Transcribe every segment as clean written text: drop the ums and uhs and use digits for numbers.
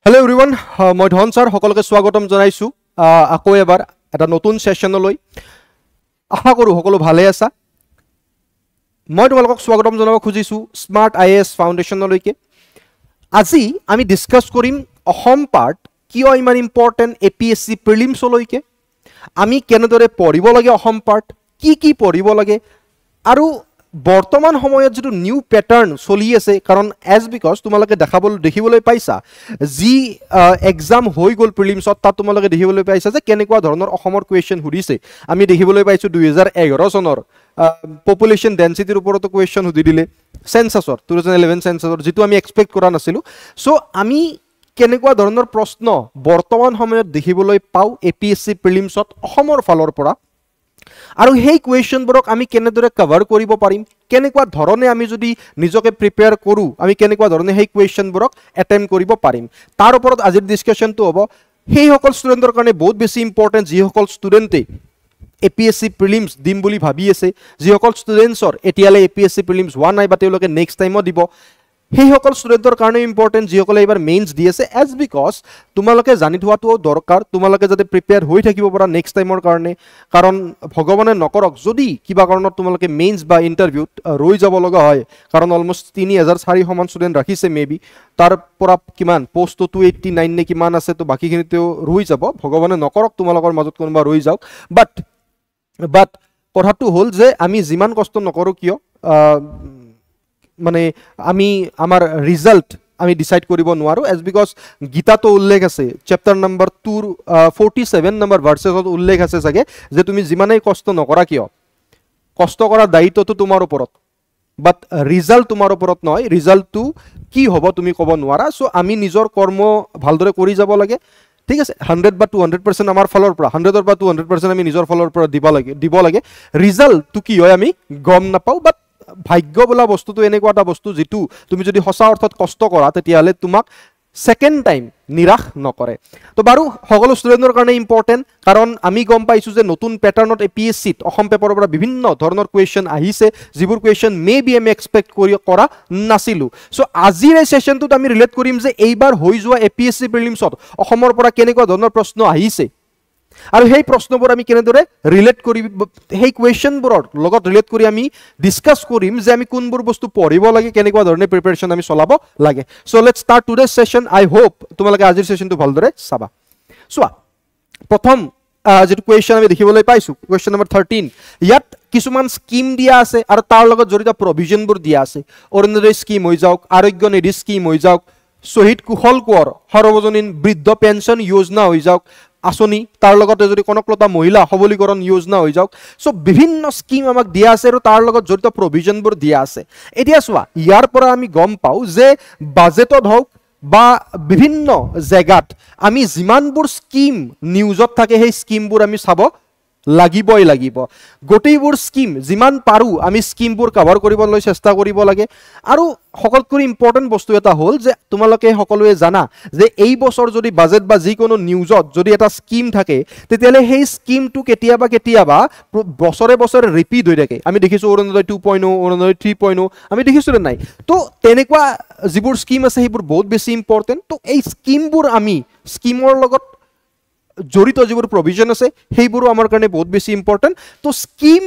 Hello everyone, মই ধন sir সকলকে স্বাগতম জনাইছো আকৌ এবাৰ এটা নতুন সেশনলৈ আশা কৰো সকলো ভালে আছা মই তোমালোকক স্বাগতম জনাব খুজিছো স্মাৰ্ট আইএএস ফাউন্ডেশনলৈকে আজি আমি ডিসকাস কৰিম অসম পাৰ্ট কিয় ইমান ইম্পৰ্টেন্ট এপিএসসি প্ৰিলিমছলৈকে আমি কেনেদৰে পঢ়িব লাগে অসম পাৰ্ট কি পঢ়িব লাগে আৰু বৰ্তমান সময়ত যেটো নিউ প্যাটাৰ্ন চলি আছে কাৰণ এজ বিকজ তোমালোকে দেখিবলৈ পাইছা জি এক্সাম হৈ গল প্ৰিলিমছত তাত তোমালোকে দেখিবলৈ পাইছা যে কেনেকুৱা ধৰণৰ অসমৰ কোৱেশ্চন হুদিছে আমি দেখিবলৈ পাইছো 2011 চনৰ পপুলেশন ডেন্সিটিৰ ওপৰত কোৱেশ্চন হুদি দিলে সেন্সাসৰ 2011 সেন্সাসৰ যেটো আমি এক্সপেক্ট কৰা নাছিলো সো আমি কেনেকুৱা ধৰণৰ প্ৰশ্ন বৰ্তমান সময়ত দেখিবলৈ পাও এপিএসসি প্ৰিলিমছত অসমৰ ফালৰ পৰা আৰু হেই কোৱেশ্চনবোৰক আমি কেনেদৰে কভাৰ কৰিব পাৰিম কেনেকুৱা ধৰণে আমি যদি নিজকে প্ৰিপেয়াৰ কৰো আমি কেনেকুৱা ধৰণে হেই কোৱেশ্চনবোৰক এটেম্প কৰিব পাৰিম তাৰ ওপৰত আজিৰ ডিসকাশনটো হ'ব হেই সকল ষ্টুডেন্টৰ কাৰণে বহুত বেছি ইম্পৰ্টেন্ট যি সকল ষ্টুডেন্টে এপিএসসি প্ৰিলিমছ দিম বুলি ভাবি আছে যি সকল ষ্টুডেন্টছৰ এতিয়ালে এপিএসসি প্ৰিলিমছ হোৱা নাই বা তেওঁলোকে নেক্সট টাইমো দিব হেই সকল ষ্টুডেন্টৰ কাৰণে ইম্পৰ্টেন্ট যি সকলে এবাৰ মেইনছ দি আছে এজ বিকজ তোমালোকে জানি থোৱাটো দৰকাৰ তোমালোকে যাতে প্ৰিপেয়াৰ হৈ থাকিব পৰা নেক্সট টাইমৰ কাৰণে কাৰণ ভগৱানে নকৰক যদি কিবা কাৰণত তোমালোকে মেইনছ বা ইন্টাৰভিউত ৰৈ যাব লগা হয় কাৰণ অলমোষ্ট 3400 মান ষ্টুডেন্ট ৰাখিছে মেবি তাৰ পৰা কিমান পোষ্ট 289 নে কিমান আছে তো বাকিখিনিতেও ৰৈ যাব ভগৱানে নকৰক তোমালোকৰ মাজত কোনোবা ৰৈ যাওক বাট কথাটো হ'ল যে আমি যিমান কষ্ট নকৰো কিয় মানে আমি আমাৰ ৰিজাল্ট আমি ডিসাইড কৰিব নোৱাৰো এজ বিকজ গীতাটো উল্লেখ আছে চ্যাপ্টাৰ নম্বৰ 2 47 নম্বৰ ভাৰ্সেছত উল্লেখ আছে সাগে যে তুমি যিমানেই কষ্ট নকৰা কিয় কষ্ট কৰা দায়িত্বটো তোমাৰ ওপৰত বাট ৰিজাল্ট তোমাৰ ওপৰত নহয় ৰিজাল্টটো কি হ'ব তুমি ক'ব নোৱাৰা সো আমি নিজৰ কৰ্ম ভালদৰে কৰি যাব লাগে ঠিক আছে 100 বা 200% আমাৰ ফলৰ পৰা 100 বা 200% আমি নিজৰ ফলৰ পৰা দিব লাগে ৰিজাল্টটো কি হয় আমি গম নাপাও বাট ভাগ্য বলা বস্তুটো এনেকুৱা এটা বস্তু যেটো তুমি যদি হসা অৰ্থত কষ্ট কৰা তেতিয়ালে তোমাক সেকেন্ড টাইম নিৰাশ নকৰে তো বাৰু সকলো ষ্টুডেন্টৰ কাৰণে ইম্পৰ্টেন্ট কাৰণ আমি গম পাইছো যে নতুন প্যাটাৰ্নত এপিএসসি অসম পেপাৰৰ পৰা বিভিন্ন ধৰণৰ কোৱেশ্চন আহিছে যিবোৰ কোৱেশ্চন মেবি আমি এক্সপেক্ট কৰা নাছিলো সো আজিৰ এই সেশনটোত আমি ৰিলেট কৰিম যে এইবাৰ হৈ যোৱা এপিএসসি প্ৰিলিমছত অসমৰ পৰা কেনেকুৱা ধৰণৰ প্ৰশ্ন আহিছে আৰু হেই প্ৰশ্নবোৰ আমি কেনেদৰে ৰিলেট কৰি হেই কোৱেশ্চনবোৰৰ লগত ৰিলেট কৰি আমি ডিসকাস কৰিম যে আমি কোনবোৰ বস্তু পঢ়িব লাগে কেনেকুৱা ধৰণে প্ৰিপাৰেচন আমি চলাব লাগে so let's start today session I hope তোমালোকে আজিৰ সেশনটো ভালদৰে চাবা সোৱা প্ৰথম যেটো কোৱেশ্চন আমি দেখিবলৈ পাইছো কোৱেশ্চন নম্বৰ 13 ইয়াত কিছুমান স্কিম দিয়া আছে আৰু তাৰ লগত জড়িত প্ৰভিজনবোৰ দিয়া আছে অৰুণোদয় স্কিম হৈ যাওক আৰোগ্য নিধি স্কিম হৈ যাওক শহীদ কুশল কোঁৱৰ সৰ্বজনীন বৃদ্ধ পেঞ্চন যোজনা হৈ যাওক আসনি তাৰ লগতে যদি কনকলতা মহিলা সবলীকৰণ যোজনা হৈ যাওক সো বিভিন্ন স্কিম আমাক দিয়া আছে আৰু তাৰ লগত জড়িত প্ৰভিজনবোৰ দিয়া আছে এতিয়া সোৱা ইয়াৰ পৰা আমি গম পাও যে বাজেটত হওক বা বিভিন্ন জায়গাত আমি যিমানবোৰ স্কিম নিউজত থাকে সেই স্কিমবোৰ আমি চাব লাগিব গোটেইবোৰ স্কিম যিমান পাৰো আমি স্কিমবোৰ কভাৰ কৰিবলৈ চেষ্টা কৰিব লাগে আৰু সকলোতকৈ ইম্পৰ্টেন্ট বস্তু এটা হ'ল যে তোমালোকে সকলোৱে জানা যে এই বছৰ যদি বাজেট বা যিকোনো নিউজত যদি এটা স্কিম থাকে তেতিয়ালে সেই স্কিমটো কেতিয়াবা বছৰে ৰিপিট হৈ থাকে আমি দেখিছো অৰুণোদয় 2.0 অৰুণোদয় 3.0 আমি দেখিছো নাই তো তেনেকুৱা যিবোৰ স্কিম আছে সেইবোৰ বহুত বেছি ইম্পৰ্টেন্ট তো এই স্কিমবোৰ আমি স্কিমৰ লগত জড়িত যিবোৰ প্ৰভিজন আছে সেইবোৰ আমাৰ কাৰণে বহুত বেছি ইম্পৰ্টেন্ট তো স্কিম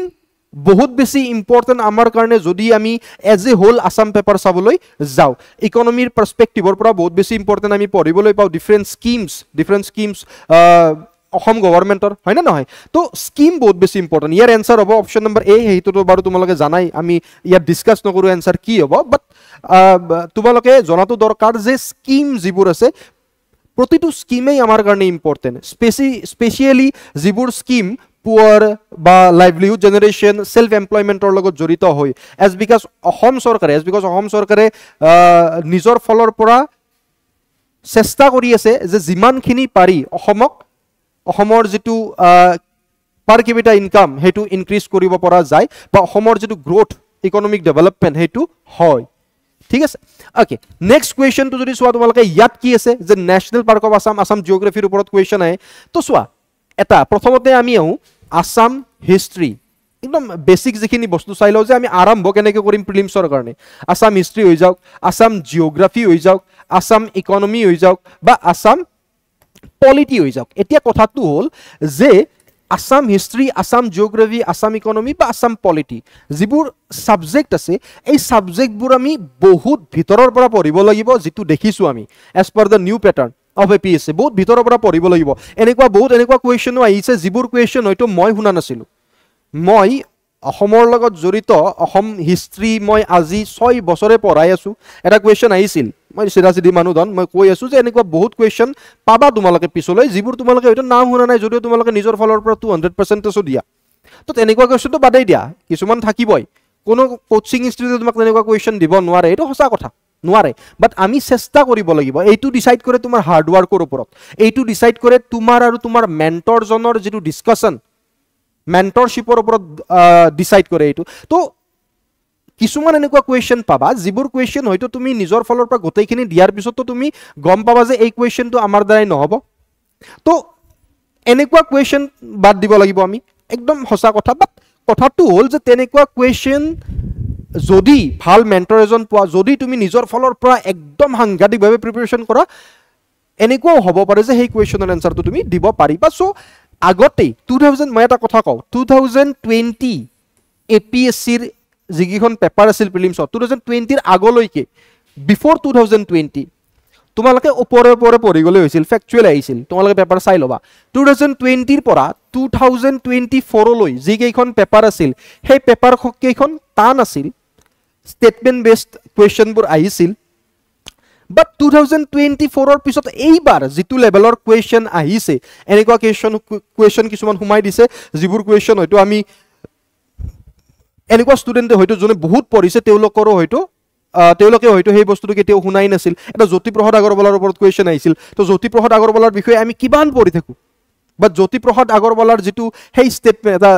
বহুত বেছি ইম্পৰ্টেন্ট আমাৰ কাৰণে যদি আমি as a whole Assam paper চাবলৈ যাও ইকোনমিৰ পাৰ্সপেক্টিভৰ পৰা বহুত বেছি ইম্পৰ্টেন্ট আমি পঢ়িবলৈ পাও ডিফাৰেন্ট স্কিমছ অসম গভৰ্ণমেণ্টৰ হয় না নহয় তো স্কিম বহুত বেছি ইম্পৰ্টেন্ট ইয়াৰ এনসাৰ হ'ব অপচন নম্বৰ এ হেইটো বাৰু তোমালোকে জানাই আমি ইয়াত ডিসকাস নকৰো এনসাৰ কি হ'ব বাট তোমালোকে জনাটো দৰকাৰ যে স্কিম যিবোৰ আছে প্ৰতিটো স্কিমেই আমাৰ কাৰণে ইম্পৰ্টেন্ট স্পেশালি যিবোৰ স্কিম পুৱাৰ বা লাইভলিহুড জেনাৰেশন সেলফ এমপ্লয়মেন্টৰ লগত জড়িত হয় এজ বিকজ অসম চৰকাৰে নিজৰ ফলৰ পৰা চেষ্টা কৰি আছে যে যিমানখিনি পাৰি অসমৰ যেটো পাৰ কেপিটা ইনকাম হেতু ইনক্ৰিজ কৰিব পৰা যায় বা অসমৰ যেটো গ্ৰোথ ইকোনমিক ডেভেলপমেন্ট হেতু হয় ঠিক আছে ওকে নেক্সট কোৱেশ্চন তো যদি সোৱা তোমালোকে ইয়াত কি আছে যে ন্যাশনাল পাৰ্ক অফ আসাম জিওগ্ৰাফিৰ ওপৰত কোৱেশ্চন আহে তো সোৱা এটা প্ৰথমতে আমি আসাম হিষ্ট্ৰী একদম বেসিক যিখিনি বস্তু চাই লও যে আমি আৰম্ভ কেনেকৈ কৰিম প্ৰিলিমছৰ কাৰণে আসাম হিষ্ট্ৰী হৈ যাওক আসাম জিওগ্ৰাফি হৈ যাওক আসাম ইকনমি হৈ যাওক বা আসাম পলিটি হৈ যাওক এতিয়া কথাটো হ'ল যে Assam history Assam geography Assam economy বা আসাম পলিটি যিবোৰ সাবজেক্ট আছে এই সাবজেক্টবোৰ আমি বহুত ভিতৰৰ পৰা পঢ়িব লাগিব যেটো দেখিছো আমি as per the new pattern of APSC বহুত ভিতৰৰ পৰা পঢ়িব লাগিব এনেকুৱা বহুত এনেকুৱা কুৱেশ্যনো আহিছে যিবোৰ কুৱেশ্যন হয়তো মই শুনা নাছিলো মই অসমৰ লগত জড়িত অসম হিষ্ট্ৰী মই আজি 6 বছৰে পঢ়াই আছো এটা কুৱেশ্যন আহিছিল মই সিৰাজিদি মানুদন মই কৈ আছো যে এনেকুৱা বহুত কুৱেশ্যন পাবা তোমালোকে পিছলৈ যিবোৰ তোমালোকে হয়তো নাম শুনা নাই যদিও তোমালোকে নিজৰ ফলৰ পৰা 200% দিয়া তো তেনেকুৱা কুৱেশ্যনটো বাদেই দিয়া কিছুমান থাকিবই কোনো কোচিং ইনষ্টিটিউটে তোমাক তেনেকুৱা কুৱেশ্যন দিব নোৱাৰে এইটো সঁচা কথা নোৱাৰে বাট আমি চেষ্টা কৰিব লাগিব এইটো ডিসাইড কৰে তোমাৰ হাৰ্ড ওয়াৰ্কৰ ওপৰত এইটো ডিসাইড কৰে তোমাৰ আৰু তোমাৰ মেন্টৰজনৰ যেটো ডিসকাশন মেন্টৰশিপৰ ওপৰত ডিসাইড কৰে এইটো তো কিছুমান এনেকুৱা কুৱেশ্যন পাবা যিবোৰ কুৱেশ্যন হয়তো তুমি নিজৰ ফলৰ পৰা গোটেইখিনি দিয়াৰ পিছতো তুমি গম পাবা যে এই কুৱেশ্যনটো আমাৰ দ্বাৰাই নহব তো এনেকুৱা কুৱেশ্যন বাদ দিব লাগিব আমি একদম সঁচা কথা বাট কথাটো হ'ল যে তেনেকুৱা কুৱেশ্যন যদি ভাল মেন্টৰ এজন পোৱা যদি তুমি নিজৰ ফলৰ পৰা একদম সাংঘাতিকভাৱে প্ৰিপাৰেচন কৰা এনেকুৱাও হ'ব পাৰে যে সেই কুৱেশ্যনৰ এনসাৰটো তুমি দিব পাৰিবা সো আগতে 2000 মই এটা কথা কওঁ 2020 এপিএসসিৰ যিগিখন পেপাৰ আছিল প্ৰিলিমছত 2020 ৰ আগলৈকে বিফৰ 2020 তোমালোকে ওপৰে ওপৰে পঢ়ি গলে হৈছিল ফ্যাক্চুৱেল আহিছিল তোমালোকে পেপাৰ চাই লবা 2020 ৰ পৰা 2024 লৈ যিকেইখন পেপাৰ আছিল সেই পেপাৰ কেইখন টান আছিল স্টেটমেন্ট বেসড কুৱেশ্যনবোৰ আহিছিল বাট 2024 ৰ পিছত এইবাৰ যেটো লেভেলৰ কুৱেশ্যন আহিছে এনেকুৱা কুৱেশ্যন কিছুমান সুমাই দিছে যিবোৰ কুৱেশ্যন হয়তো আমি এনেকুৱা ষ্টুডেন্টে হয়তো জনে বহুত পঢ়িছে তেওঁলোকৰো হয়তো তেওঁলোকে হয়তো সেই বস্তুটো কেতিয়াও শুনাই নাছিল এটা জ্যোতিপ্ৰসাদ আগৰৱালাৰ ওপৰত কুৱেশ্যন আহিছিল তো জ্যোতিপ্ৰসাদ আগৰৱালাৰ বিষয়ে আমি কিমান পঢ়ি থাকো বাট জ্যোতিপ্ৰসাদ আগৰৱালাৰ যেটো সেই স্টেটমেন্ট এটা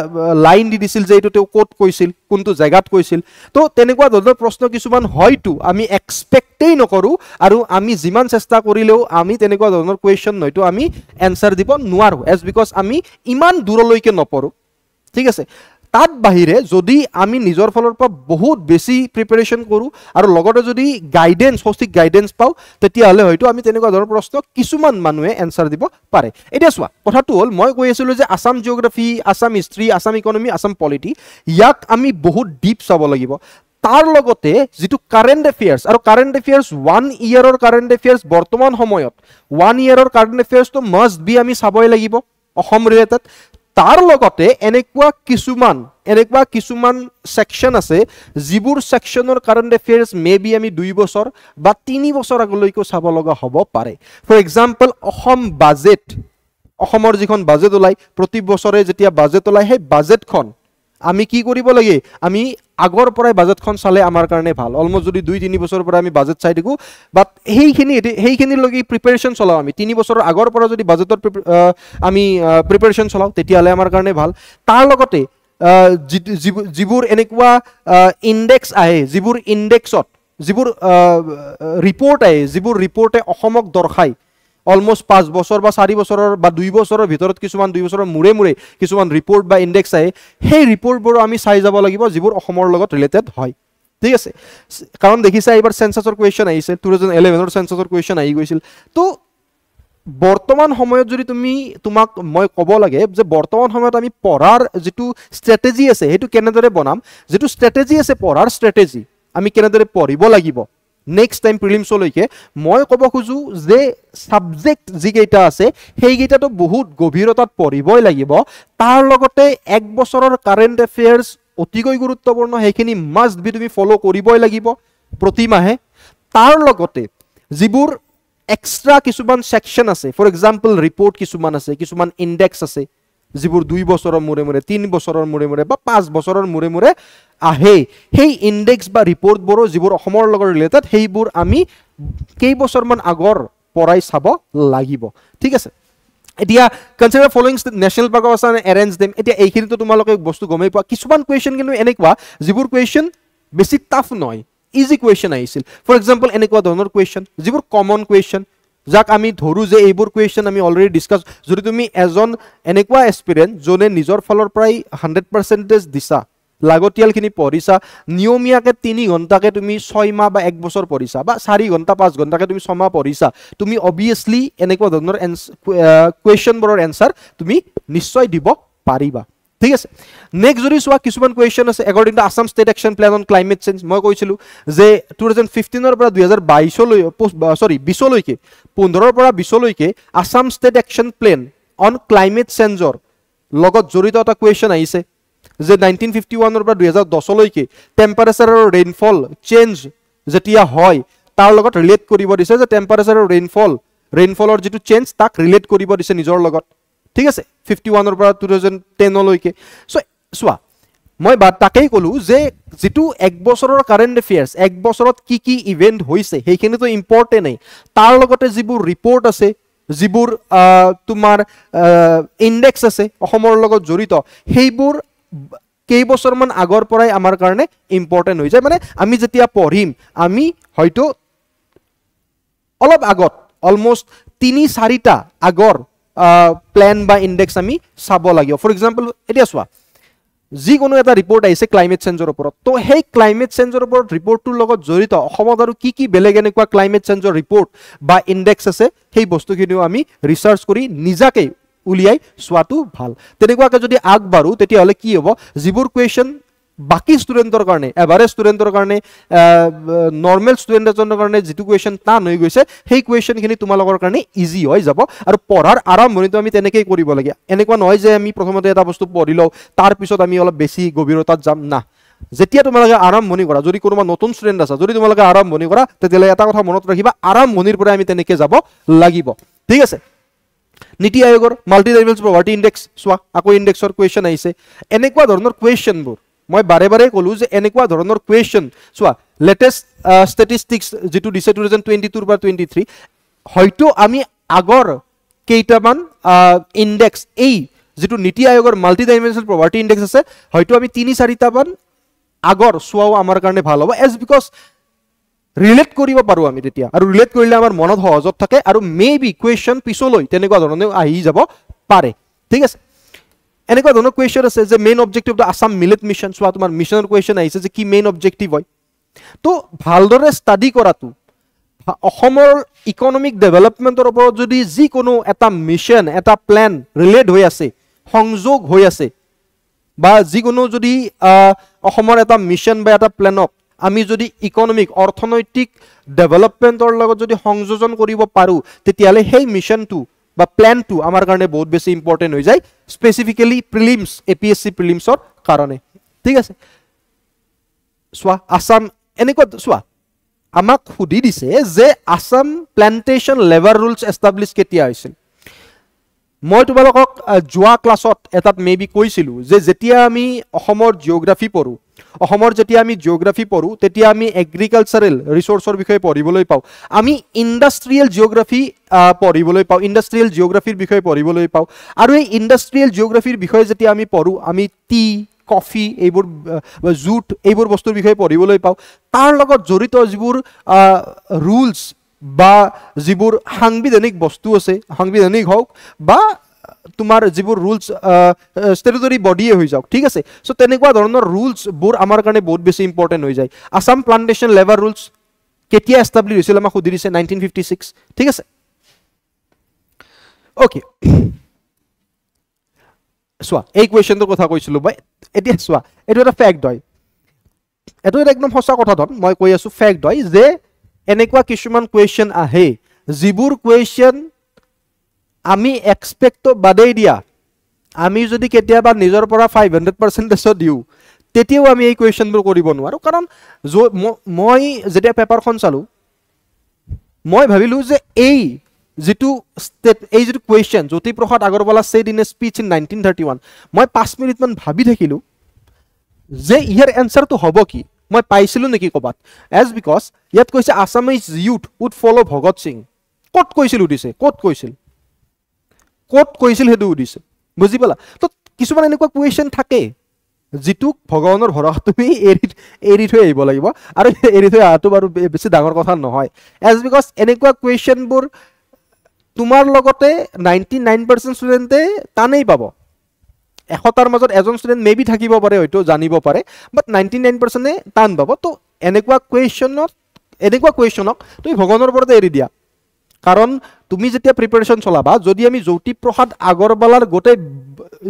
লাইন দি দিছিল যে এটো তেওঁ কোট কৈছিল কোনটো জায়গাত কৈছিল তো তেনেকুৱা ধৰণৰ প্ৰশ্ন কিছুমান হয়তো আমি এক্সপেক্টেই নকৰো আৰু আমি যিমান চেষ্টা কৰিলেও আমি তেনেকুৱা ধৰণৰ কুৱেশ্যন হয়তো আমি এনসাৰ দিব নোৱাৰো এজ বিকজ আমি ইমান দূৰলৈকে নপঢ়ো ঠিক আছে তাত বাহিৰে যদি আমি নিজৰ ফলৰ পৰা বহুত বেছি প্ৰিপাৰেচন কৰো আৰু লগতে যদি গাইডেন্স সঠিক গাইডেন্স পাও তেতিয়া হলে হয়তো আমি তেনেকুৱা ধৰণৰ প্ৰশ্ন কিছুমান মানুহে এনসাৰ দিব পাৰে এতিয়া চোৱা কথাটো হ'ল মই কৈ আছিলো যে Assam geography Assam history Assam economy Assam polity ইয়াক আমি বহুত ডিপ চাব লাগিব তাৰ লগতে যেটো কাৰেন্ট এফেয়াৰ্স আৰু কাৰেন্ট এফেয়াৰ্স 1 ইয়াৰৰ কাৰেন্ট এফেয়াৰ্স বৰ্তমান সময়ত 1 ইয়াৰৰ কাৰেন্ট এফেয়াৰ্স তো মাস্ট বি আমি চাবই লাগিব অসম ৰিলেটেড তাৰ লগতে এনেকুৱা কিছুমান সেকশন আছে যিবোৰ সেকশনৰ কাৰেন্ট এফেয়াৰ্স মেবি আমি 2 বছৰ বা 3 বছৰ আগলৈকে চাব লগা হ'ব পাৰে ফৰ এক্সাম্পল অসম বাজেট অসমৰ যিখন বাজেট ওলাই প্ৰতি বছৰে যেতিয়া বাজেট ওলাই সেই বাজেটখন আমি কি কৰিব লাগে আমি আগৰ পৰাই বাজেটখন চালে আমাৰ কাৰণে ভাল অলমোস্ট যদি 2-3 বছৰৰ পৰা আমি বাজেট চাই দিগো বাট হেইখিনি লগি প্ৰিপাৰেচন চলাও আমি 3 বছৰৰ আগৰ পৰা যদি বাজেটৰ আমি প্ৰিপাৰেচন চলাও তেতিয়া হলে আমাৰ কাৰণে ভাল তাৰ লগতে যিবোৰ এনেকুৱা ইনডেক্স আহে যিবোৰ ইনডেক্সত যিবোৰ ৰিপৰ্ট আহে যিবোৰ ৰিপৰ্টে অসমক দৰ্শাই অলমোস্ট 5 বছৰ বা 4 বছৰৰ বা 2 বছৰৰ ভিতৰত কিছুমান 2 বছৰৰ মুৰে কিছুমান ৰিপৰ্ট বা ইনডেক্স আহে সেই ৰিপৰ্টবোৰ আমি চাই যাব লাগিব যিবোৰ অসমৰ লগত ৰিলেটেড হয় ঠিক আছে কাৰণ দেখিছা এবাৰ সেন্সাসৰ কুৱেশ্যন আহিছে 2011 ৰ সেন্সাসৰ কুৱেশ্যন আহি গৈছিল তো বৰ্তমান সময়ত যদি তোমাক মই ক'ব লাগে যে বৰ্তমান সময়ত আমি পঢ়াৰ যেটো ষ্ট্ৰেটেজি আছে হেতু কেনেদৰে বনাম যেটো ষ্ট্ৰেটেজি আছে পঢ়াৰ ষ্ট্ৰেটেজি আমি কেনেদৰে পঢ়িব লাগিব নেক্সট টাইম প্ৰিলিমছলৈকে মই ক'ব খুজু যে সাবজেক্ট যিকেইটা আছে সেইকেইটাটো বহুত গভীৰতাত পঢ়িবই লাগিব তাৰ লগতে এক বছৰৰ কাৰেন্ট এফেয়াৰ্স অতিকৈ গুৰুত্বপূৰ্ণ সেইখিনি মাস্ট বি তুমি ফলো কৰিবই লাগিব প্ৰতি মাহে তাৰ লগতে যিবোৰ এক্সট্ৰা কিছুমান সেকশন আছে ফৰ এক্সাম্পল ৰিপৰ্ট কিছুমান আছে কিছুমান ইনডেক্স আছে যিবোৰ 2 বছৰৰ মুৰে 3 বছৰৰ মুৰে বা 5 বছৰৰ মুৰে আহে সেই ইনডেক্স বা ৰিপৰ্ট বোৰ যিবোৰ অসমৰ লগত ৰিলেটেড সেইবোৰ আমি কেই বছৰমান আগৰ পৰাই চাব লাগিব ঠিক আছে এতিয়া consider following national park of Assam arrange them এতিয়া এইখিনিতো তোমালোকে বস্তু গমেই পোৱা কিছুমান কুৱেশ্যন কিন্তু এনেকুৱা যিবোৰ কুৱেশ্যন বেছি টাফ নহয় ইজি কুৱেশ্যন আহিছিল ফৰ এক্সাম্পল এনেকুৱা ধৰণৰ কুৱেশ্যন যিবোৰ কমন কুৱেশ্যন যাক আমি ধৰু যে এইবোৰ কুৱেশ্যন আমি অলৰেডি ডিসকাস যদি তুমি এজন এনেকুৱা এস্পিৰেন্ট জনে নিজৰ ফলৰ প্ৰায় 100% দিছা লাগতিয়ালখিনি পঢ়িছা নিয়মীয়াকৈ 3 ঘণ্টাকৈ তুমি 6 মাহ বা 1 বছৰ পঢ়িছা বা 4 ঘণ্টা 5 ঘণ্টাকৈ তুমি 6 মাহ পঢ়িছা তুমি অবভিয়াছলি এনেকুৱা ধৰণৰ কুৱেশ্যনবোৰৰ এনসাৰ তুমি নিশ্চয় দিব পাৰিবা ঠিক আছে নেক্সট যদি চোৱা কিছুমান কুৱেশ্যন আছে according to Assam state action plan on climate change মই কৈছিলোঁ যে 2015 ৰ পৰা 2022 লৈ সৰি 20 লৈকে 15 ৰ পৰা 20 লৈকে Assam state action plan on climate চেঞ্জৰ লগত জড়িত এটা কুৱেশ্যন আহিছে যে 1951 ৰ পৰা 2010 লৈকে টেম্পাৰেচাৰ আৰু ৰেইনফল চেঞ্জ যেতিয়া হয় তাৰ লগত ৰিলেট কৰিব দিছে যে টেম্পাৰেচাৰ আৰু ৰেইনফলৰ যেটো চেঞ্জ তাক ৰিলেট কৰিব দিছে নিজৰ লগত ঠিক আছে 51 ৰ পৰা 2010 লৈকে সো সোৱা মই তাকেই কলো যে যেটো 1 বছৰৰ কাৰেন্ট এফেয়াৰ্স 1 বছৰত কি ইভেন্ট হৈছে হেখিনি তো ইম্পৰ্টেন্ট নাই তাৰ লগতে যিবোৰ ৰিপৰ্ট আছে যিবোৰ তোমাৰ ইনডেক্স আছে অসমৰ লগত জড়িত সেইবোৰ কেই বছৰমান আগৰ পৰাই আমাৰ কাৰণে ইম্পৰ্টেন্ট হৈ যায় মানে আমি যেতিয়া পঢ়িম আমি হয়তো অলপ আগত অলমোস্ট 3-4টা আগৰ প্ল্যান বা ইনডেক্স আমি চাব লাগিব ফৰ এক্সাম্পল এতিয়া চোৱা যি কোনো এটা ৰিপৰ্ট আহিছে ক্লাইমেট চেঞ্জৰ ওপৰত তো সেই ক্লাইমেট চেঞ্জৰ ওপৰত ৰিপৰ্টটোৰ লগত জড়িত অসমত আৰু কি বেলেগ এনেকুৱা ক্লাইমেট চেঞ্জৰ ৰিপৰ্ট বা ইনডেক্স আছে সেই বস্তুখিনিও আমি ৰিসাৰ্চ কৰি নিজাকে উলিয়াই চোৱাটো ভাল তেনেকুৱাকৈ যদি আগবাঢ়ো তেতিয়া হলে কি হ'ব যিবোৰ কুৱেশ্যন বাকি ষ্টুডেন্টৰ কাৰণে এভাৰেজ ষ্টুডেন্টৰ কাৰণে নৰ্মেল ষ্টুডেন্টৰ কাৰণে যেটো কুৱেশ্যন টান হৈ গৈছে সেই কুৱেশ্যনখিনি তোমালোকৰ কাৰণে ইজি হৈ যাব আৰু পঢ়াৰ আৰম্ভণিটো আমি তেনেকৈ কৰিব লাগে এনেকুৱা নহয় যে আমি প্ৰথমতে এটা বস্তু পঢ়ি লওঁ তাৰ পিছত আমি অলপ বেছি গভীৰতাত যাম না যেতিয়া তোমালোকে আৰম্ভণি কৰা যদি কোনোবা নতুন ষ্টুডেন্ট আছে যদি তোমালোকে আৰম্ভণি কৰা তেতিয়ালে এটা কথা মনত ৰাখিবা আৰম্ভণিৰ পৰা আমি তেনেকৈ যাব লাগিব ঠিক আছে নীতি আয়োগৰ মাল্টি ডাইমেনশনাল পভাৰ্টি ইনডেক্স চোৱা আকৌ ইনডেক্সৰ কুৱেশ্যন আহিছে এনেকুৱা ধৰণৰ কুৱেশ্যনবোৰ মই বাৰে বাৰে কলো যে এনেকুৱা ধৰণৰ কুৱেশ্যন চোৱা লেটেষ্ট ষ্টেটিষ্টিক্স যেটো দিছে 2022 ৰ পৰা 23 হয়তো আমি আগৰ কেইটামান ইনডেক্স এই যেটো নীতি আয়োগৰ মাল্টি ডাইমেনশনাল পভাৰ্টি ইনডেক্স আছে হয়তো আমি 3-4টা মান আগৰ চোৱাও আমাৰ কাৰণে ভাল হ'ব এজ বিকজ ৰিলেট কৰিব পাৰো আমি তেতিয়া আৰু ৰিলেট কৰিলে আমাৰ মনত সহজত থাকে আৰু মেবি কুৱেশ্যন পিছলৈ তেনেকুৱা ধৰণে আহি যাব পাৰে ঠিক আছে এনেকুৱা ধৰণৰ কুৱেশ্যন আছে যে main objective of the Assam millet mission চোৱা তোমাৰ মিশনৰ কুৱেশ্যন আহিছে যে কি মেইন অবজেক্টিভ হয় তো ভালদৰে ষ্টাডি কৰাটো অসমৰ ইকনমিক ডেভেলপমেন্টৰ ওপৰত যদি যি কোনো এটা মিশন এটা প্ল্যান ৰিলেট হৈ আছে সংযোগ হৈ আছে বা যি কোনো যদি অসমৰ এটা মিশন বা এটা প্ল্যানক আমি যদি ইকনমিক অৰ্থনৈতিক ডেভেলপমেন্টৰ লগত যদি সংযোজন কৰিব পাৰো তেতিয়ালে সেই মিশনটো বা প্ল্যানটো আমাৰ কাৰণে বহুত বেছি ইম্পৰ্টেন্ট হৈ যায় স্পেসিফিক্যালি প্ৰিলিমছ এপিএসসি প্ৰিলিমছৰ কাৰণে ঠিক আছে সোৱা আসাম এনেকুৱা সোৱা আমাক খুদি দিছে যে Assam plantation labour rules establish কেতিয়া হৈছিল মই তোমালোকক জুৱা ক্লাছত এটাত মেবি কৈছিলো যে যেতিয়া আমি অসমৰ জিওগ্ৰাফি পঢ়ো অসমৰ যেতিয়া আমি জিওগ্ৰাফি পঢ়ো তেতিয়া আমি এগ্ৰিকালচাৰেল ৰিসোৰ্সৰ বিষয়ে পঢ়িবলৈ পাও আমি ইন্ডাষ্ট্ৰিয়েল জিওগ্ৰাফি পঢ়িবলৈ পাও ইন্ডাষ্ট্ৰিয়েল জিওগ্ৰাফিৰ বিষয়ে পঢ়িবলৈ পাও আৰু এই ইন্ডাষ্ট্ৰিয়েল জিওগ্ৰাফিৰ বিষয়ে যেতিয়া আমি পঢ়ো আমি টি কফি এইবোৰ জুট এইবোৰ বস্তুৰ বিষয়ে পঢ়িবলৈ পাও তাৰ লগত জড়িত যিবোৰ ৰুলছ বা যিবোৰ সাংবিধানিক বস্তু আছে সাংবিধানিক হোক বা তোমাৰ যিবোৰ ৰুলছ স্ট্যাটুটৰি বডিয়ে হৈ যাওক ঠিক আছে সো তেনেকুৱা ধৰণৰ ৰুলছ বোৰ আমাৰ কাৰণে বহুত বেছি ইম্পৰ্টেন্ট হৈ যায় আসাম প্লান্টেশন লেবাৰ ৰুলছ কেতিয়া এস্টাবলিশ হৈছিল আমাক সুধি দিছে 1956 ঠিক আছে ওকে সোৱা এই কুৱেশ্যনটোৰ কথা কৈছিলো মই এতিয়া সোৱা এটো এটা ফ্যাক্ট হয় এটো একদম সঁচা কথা ধন মই কৈ আছো ফ্যাক্ট হয় যে এনেকুৱা কিছুমান কুৱেশ্যন আহে যিবোৰ কুৱেশ্যন আমি এক্সপেক্ট বাদেই দিয়া আমি যদি কেতিয়াবা নিজৰ পৰা 500% দিও তেতিয়াও আমি এই কুৱেশ্যনবোৰ কৰিব নোৱাৰো কাৰণ মই যেতিয়া পেপাৰখন চালো মই ভাবিলো যে এই যেটো question Jyotiprasad Agarwala said in a speech in 1931 মই 5 মিনিট মান ভাবি থাকিলো যে ইয়াৰ এনসাৰটো হ'ব কি মই পাইছিলো নেকি কবাত এজ বিকজ ইয়াত কৈছে আসামিজ ইউথ উড ফলো ভগত সিং কত কৈছিল উদিছে কত কৈছিল হেতু উদিছে বুজি পালা তো কিছুমান এনেকুৱা কুৱেশ্যন থাকে যেটো ভগৱানৰ ভৰসা তুমি এৰি থৈ আহিব লাগিব আৰু এৰি থৈ আহাটো বাৰু বেছি ডাঙৰ কথা নহয় এজ বিকজ এনেকুৱা কুৱেশ্যনবোৰ তোমাৰ লগতে 99% ষ্টুডেন্টে টানেই পাব 100টাৰ মাজত এজন ষ্টুডেণ্ট মেবি থাকিব পাৰে, হয়তো জানিব পাৰে, বাট 99%এ টান পাব। তো এনেকুৱা কুৱেশ্যনক তুমি ভগৱানৰ ওপৰতে এৰি দিয়া। কাৰণ তুমি যেতিয়া প্ৰিপাৰেশ্যন চলাবা, যদি আমি জ্যোতিপ্ৰসাদ আগৰৱালাৰ গোটেই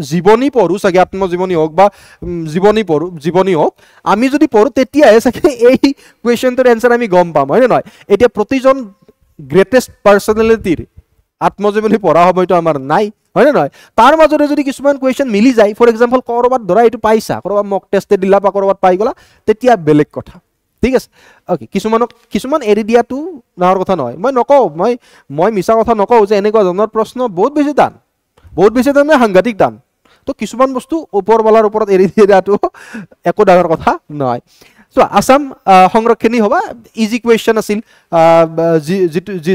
জীৱনী পঢ়োঁ চাগে, আত্মজীৱনী হওক বা জীৱনী হওক, আমি যদি পঢ়োঁ তেতিয়াহে চাগে এই কুৱেশ্যনটোৰ এনচাৰ আমি গম পাম, হয়নে নহয়? এতিয়া প্ৰতিজন গ্ৰেটেষ্ট পাৰ্চনেলিটিৰ আত্মজীৱনী পঢ়া সময়টো আমাৰ নাই, হয়নে নহয়? তাৰ মাজতে যদি কিছুমান কুৱেশ্যন মিলি যায়, ফৰ এক্সাম্পল ক'ৰবাত ধৰা এইটো পাইছা, ক'ৰবাত মক টেষ্টে দিলা বা ক'ৰবাত পাই গ'লা, তেতিয়া বেলেগ কথা, ঠিক আছে? অ'কে, কিছুমান এৰি দিয়াটো ডাঙৰ কথা নহয়। মই নকওঁ, মই মিছা কথা নকওঁ যে এনেকুৱা ধৰণৰ প্ৰশ্ন বহুত বেছি টান মানে সাংঘাতিক টান। তো কিছুমান বস্তু ওপৰৱালাৰ ওপৰত এৰি দিয়াটো একো ডাঙৰ কথা নহয়। চোৱা, আছাম সংৰক্ষণী সভা ইজি কুৱেশ্যন আছিল,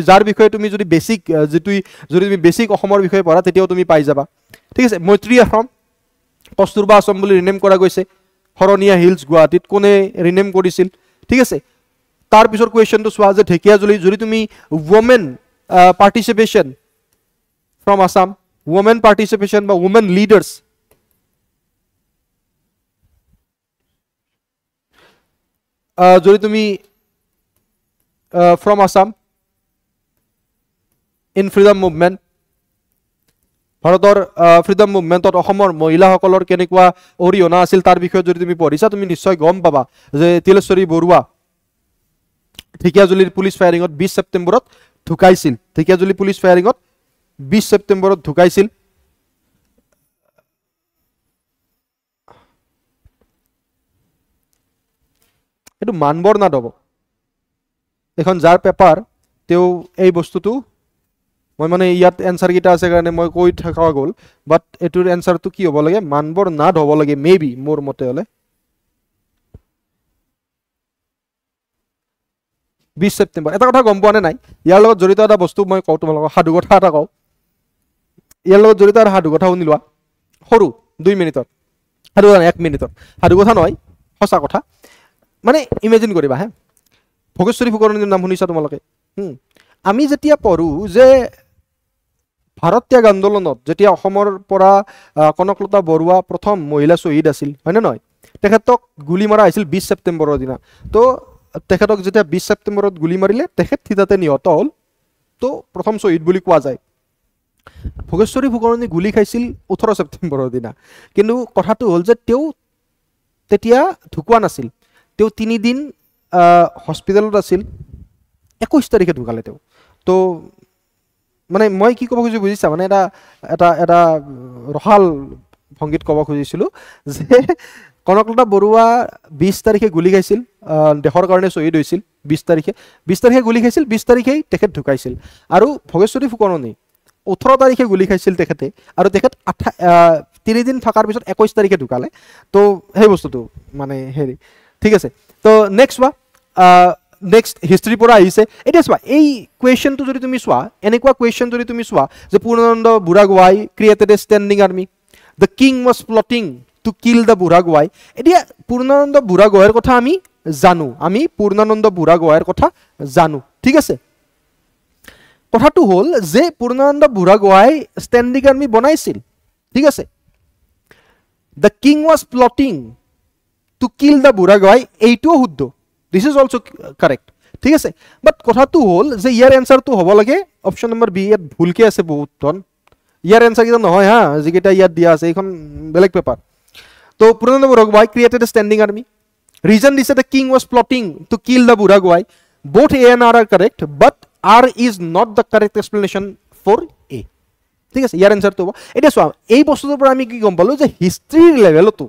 যাৰ বিষয়ে তুমি যদি বেছিক অসমৰ বিষয়ে পঢ়া তেতিয়াও তুমি পাই যাবা, ঠিক আছে? মৈত্ৰী আশ্ৰম কস্তুৰবা আশ্ৰম বুলি ৰিনেম কৰা গৈছে। শৰণীয়া হিলছ গুৱাহাটীত কোনে ৰিনেম কৰিছিল, ঠিক আছে? তাৰপিছৰ কুৱেশ্যনটো চোৱা যে ঢেকীয়াজুলি, যদি তুমি women participation from Assam, women participation বা ওমেন লিডাৰ্ছ, যদি তুমি from Assam in freedom movement, ভাৰতৰ ফ্ৰীডম মুভমেণ্টত অসমৰ মহিলাসকলৰ কেনেকুৱা অৰিহণা আছিল তাৰ বিষয়ে যদি তুমি পঢ়িছা, তুমি নিশ্চয় গম পাবা যে তিলেশ্বৰী বৰুৱা ঢেকীয়াজুলিৰ পুলিচ ফায়াৰিঙত 20 ছেপ্টেম্বৰত ঢুকাইছিল। ঢেকীয়াজুলি পুলিচ ফায়াৰিঙত 20 ছেপ্টেম্বৰত ঢুকাইছিল। এইটো মানবৰ নাট হ'ব, এখন যাৰ পেপাৰ তেওঁ এই বস্তুটো, মই মানে ইয়াত এনচাৰকেইটা আছে কাৰণে মই কৈ থকা গ'ল, বাট এইটোৰ এনচাৰটো কি হ'ব লাগে? মানবৰ নাট হ'ব লাগে, মেবি মোৰ মতে হ'লে 20 ছেপ্টেম্বৰ। এটা কথা গম পোৱা নে নাই, ইয়াৰ লগত জড়িত এটা বস্তু মই কওঁ তোমালোকক, সাধু কথা এটা কওঁ। ইয়াৰ লগত জড়িত এটা সাধু কথা শুনি লোৱা, সৰু 2 মিনিটৰ সাধু কথা, 1 মিনিটৰ সাধু কথা নহয়, সঁচা কথা। মানে ইমেজিন কৰিবা হে, ভোগেশ্বৰী ফুকননীৰ নাম শুনিছা তোমালোকে? আমি যেতিয়া পঢ়োঁ যে ভাৰত ত্যাগ আন্দোলনত যেতিয়া অসমৰ পৰা কনকলতা বৰুৱা প্ৰথম মহিলা শ্বহীদ আছিল, হয়নে নহয়? তেখেতক গুলি মৰা হৈছিল 20 ছেপ্টেম্বৰৰ দিনা। তো তেখেতক যেতিয়া 20 ছেপ্টেম্বৰত গুলি মাৰিলে, তেখেত থিতাতে নিহত হ'ল, তো প্ৰথম শ্বহীদ বুলি কোৱা যায়। ভোগেশ্বৰী ফুকননী গুলি খাইছিল 18 ছেপ্টেম্বৰৰ দিনা, কিন্তু কথাটো হ'ল যে তেওঁ তেতিয়া ঢুকুৱা নাছিল, তেওঁ 3 দিন হস্পিটেলত আছিল, 21 তাৰিখে ঢুকালে তেওঁ। তো মানে মই কি ক'ব খুজিছোঁ বুজিছা, মানে এটা ৰসাল ভংগীত ক'ব খুজিছিলোঁ যে কনকলতা বৰুৱা 20 তাৰিখে গুলি খাইছিল, দেশৰ কাৰণে শ্বহীদ হৈছিল 20 তাৰিখে গুলি খাইছিল, 20 তাৰিখেই তেখেত ঢুকাইছিল। আৰু ভোগেশ্বৰী ফুকননী 18 তাৰিখে গুলি খাইছিল তেখেতে, আৰু তেখেত 3 দিন থকাৰ পিছত 21 তাৰিখে ঢুকালে। তো সেই বস্তুটো মানে হেৰি, ঠিক আছে? তো নেক্সট চোৱা, নেক্সট হিষ্ট্ৰীৰ পৰা আহিছে। এতিয়া চোৱা, এই কুৱেশ্যনটো যদি তুমি চোৱা, এনেকুৱা কুৱেশ্যন যদি তুমি চোৱা যে Purnananda Burhagohain created a standing army, the king was plotting to kill the Burhagohain. এতিয়া পূৰ্ণানন্দ বুঢ়াগোহাঁইৰ কথা আমি জানো, ঠিক আছে? কথাটো হ'ল যে পূৰ্ণানন্দ বুঢ়াগোহাঁই ষ্টেণ্ডিং আৰ্মি বনাইছিল, ঠিক আছে? The king was plotting to kill the Burhagohain, এইটোও শুদ্ধ, দিছ ইজ অলছ' কাৰেক্ট, ঠিক আছে? বাট কথাটো হ'ল যে ইয়াৰ এনচাৰটো হ'ব লাগে অপশ্যন নম্বৰ বি। ইয়াত ভুলকৈ আছে বহুত ধন, ইয়াৰ এনচাৰকেইটা নহয় হা, যিকেইটা ইয়াত দিয়া আছে, এইখন বেলেগ পেপাৰ। তো Purnananda Burhagohain created a standing army, reason দিছে the king was plotting to kill the Burhagohain. both A and R are correct, but R is not the correct explanation for A, ঠিক আছে? ইয়াৰ এনচাৰটো হ'ব। এতিয়া চোৱা, এই বস্তুটোৰ পৰা আমি কি গম পালোঁ যে হিষ্ট্ৰীৰ লেভেলতো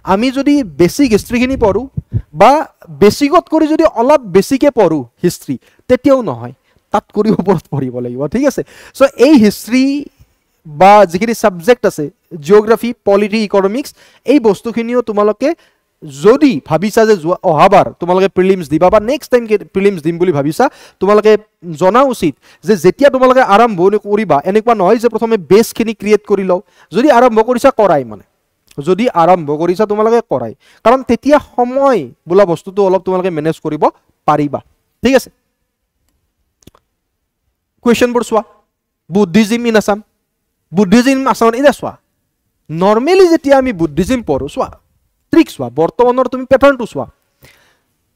আমি যদি বেছিক হিষ্ট্ৰীখিনি পঢ়োঁ বা বেছিকত কৰি যদি অলপ বেছিকৈ পঢ়োঁ হিষ্ট্ৰী, তেতিয়াও নহয়, তাত কৰি ওপৰত পঢ়িব লাগিব, ঠিক আছে? চ' এই হিষ্ট্ৰী বা যিখিনি ছাবজেক্ট আছে, জিঅ'গ্ৰাফী, পলিটি, ইকনমিক্স, এই বস্তুখিনিও তোমালোকে যদি ভাবিছা যে অহাবাৰ তোমালোকে প্ৰিলিমছ দিবা বা নেক্সট টাইম প্ৰিলিমছ দিম বুলি ভাবিছা, তোমালোকে জনা উচিত যে যেতিয়া তোমালোকে আৰম্ভণি কৰিবা, এনেকুৱা নহয় যে প্ৰথমে বেছখিনি ক্ৰিয়েট কৰি লওঁ। যদি আৰম্ভ কৰিছা কৰাই, মানে যদি আৰম্ভ কৰিছা তোমালোকে কৰাই, কাৰণ তেতিয়া সময় বোলা বস্তুটো অলপ তোমালোকে মেনেজ কৰিব পাৰিবা, ঠিক আছে? কুৱেশ্যনবোৰ চোৱা, বুদ্ধিজিম ইন আছাম, এতিয়া চোৱা, নৰ্মেলি যেতিয়া আমি বুদ্ধিজিম পঢ়ো চোৱা ট্ৰিক চোৱা বৰ্তমানৰ তুমি পেটাৰ্ণটো চোৱা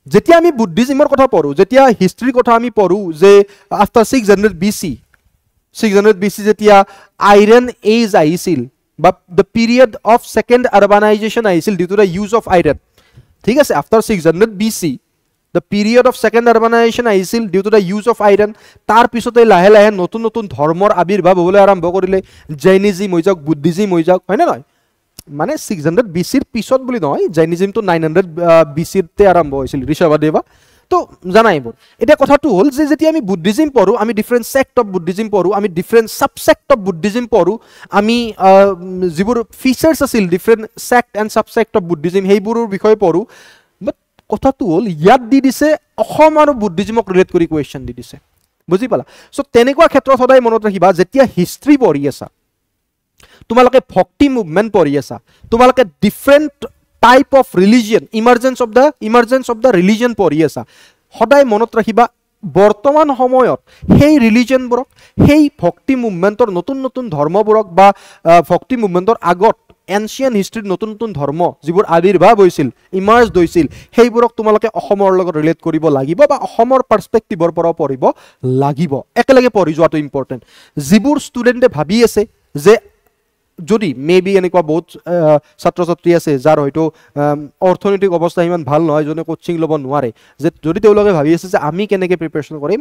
যেতিয়া আমি বুদ্ধিজিমৰ কথা পঢ়ো যেতিয়া হিষ্ট্ৰীৰ কথা আমি পঢ়ো যে আফটাৰ 600 BC 600 BC যেতিয়া আইৰন এজ আহিছিল বা the period of second urbanization আহিছিল due to the use of iron ঠিক আছে after 600 BC the period of second urbanization আহিছিল due to the use of iron তাৰ পিছতে লাহে লাহে নতুন নতুন ধৰ্মৰ আবিৰ্ভাৱ হ'বলৈ আৰম্ভ কৰিলে জৈনিজম হৈ যাওক বুদ্ধিজম হৈ যাওক হয় না নহয় মানে 600 BC ৰ পিছত বুলি নহয় জৈনিজম তো 900 BC তে আৰম্ভ হৈছিল ঋষভদেৱা তো জানাইবোৰ এটা কথাটো হ'ল যে যেতিয়া আমি বুদ্ধিজম পঢ়ো আমি ডিফাৰেন্ট সেক্ট অফ বুদ্ধিজম পঢ়ো আমি ডিফাৰেন্ট সাবসেক্ট অফ বুদ্ধিজম পঢ়ো আমি যিবোৰ ফিচাৰ্স আছিল different sect and subsect of Buddhism সেইবোৰৰ বিষয়ে পঢ়ো কথাটো হ'ল ইয়াত দি দিছে অসম আৰু বুদ্ধিজমক ৰিলেট কৰি কোৱেশ্চন দি দিছে বুজি পালা সো তেনেকুৱা ক্ষেত্ৰত সদায় মনত ৰাখিবা যেতিয়া হিষ্ট্ৰী পঢ়ি আছা তোমালোকে ভক্তি মুভমেন্ট পঢ়ি আছা তোমালোকে different type of religion emergence of the religion পঢ়ি আছা সদায় মনত ৰাখিবা বৰ্তমান সময়ত সেই ৰিলিজিয়নবোৰক সেই ভক্তি মুভমেন্টৰ নতুন নতুন ধৰ্মবোৰক বা ভক্তি মুভমেন্টৰ আগত এনশিয়েন্ট হিষ্ট্ৰীৰ নতুন নতুন ধৰ্ম যিবোৰ আবিৰ্ভাৱ হৈছিল ইমাৰ্জ হৈছিল সেইবোৰক তোমালোকে অসমৰ লগত ৰিলেট কৰিব লাগিব বা অসমৰ পাৰ্সপেক্টিভৰ পৰা পঢ়িব লাগিব একেলগে পঢ়ি যোৱাটো ইম্পৰ্টেন্ট যিবোৰ ষ্টুডেণ্টে ভাবি আছে যে যদি মেবি এনেকুৱা বহুত ছাত্ৰ ছাত্ৰী আছে যাৰ হয়তো অৰ্থনৈতিক অৱস্থা ইমান ভাল নহয় যোনে কোচিং ল'ব নোৱাৰে যে যদি তেওঁলোকে ভাবি আছে যে আমি কেনেকৈ প্ৰিপাৰেশ্যন কৰিম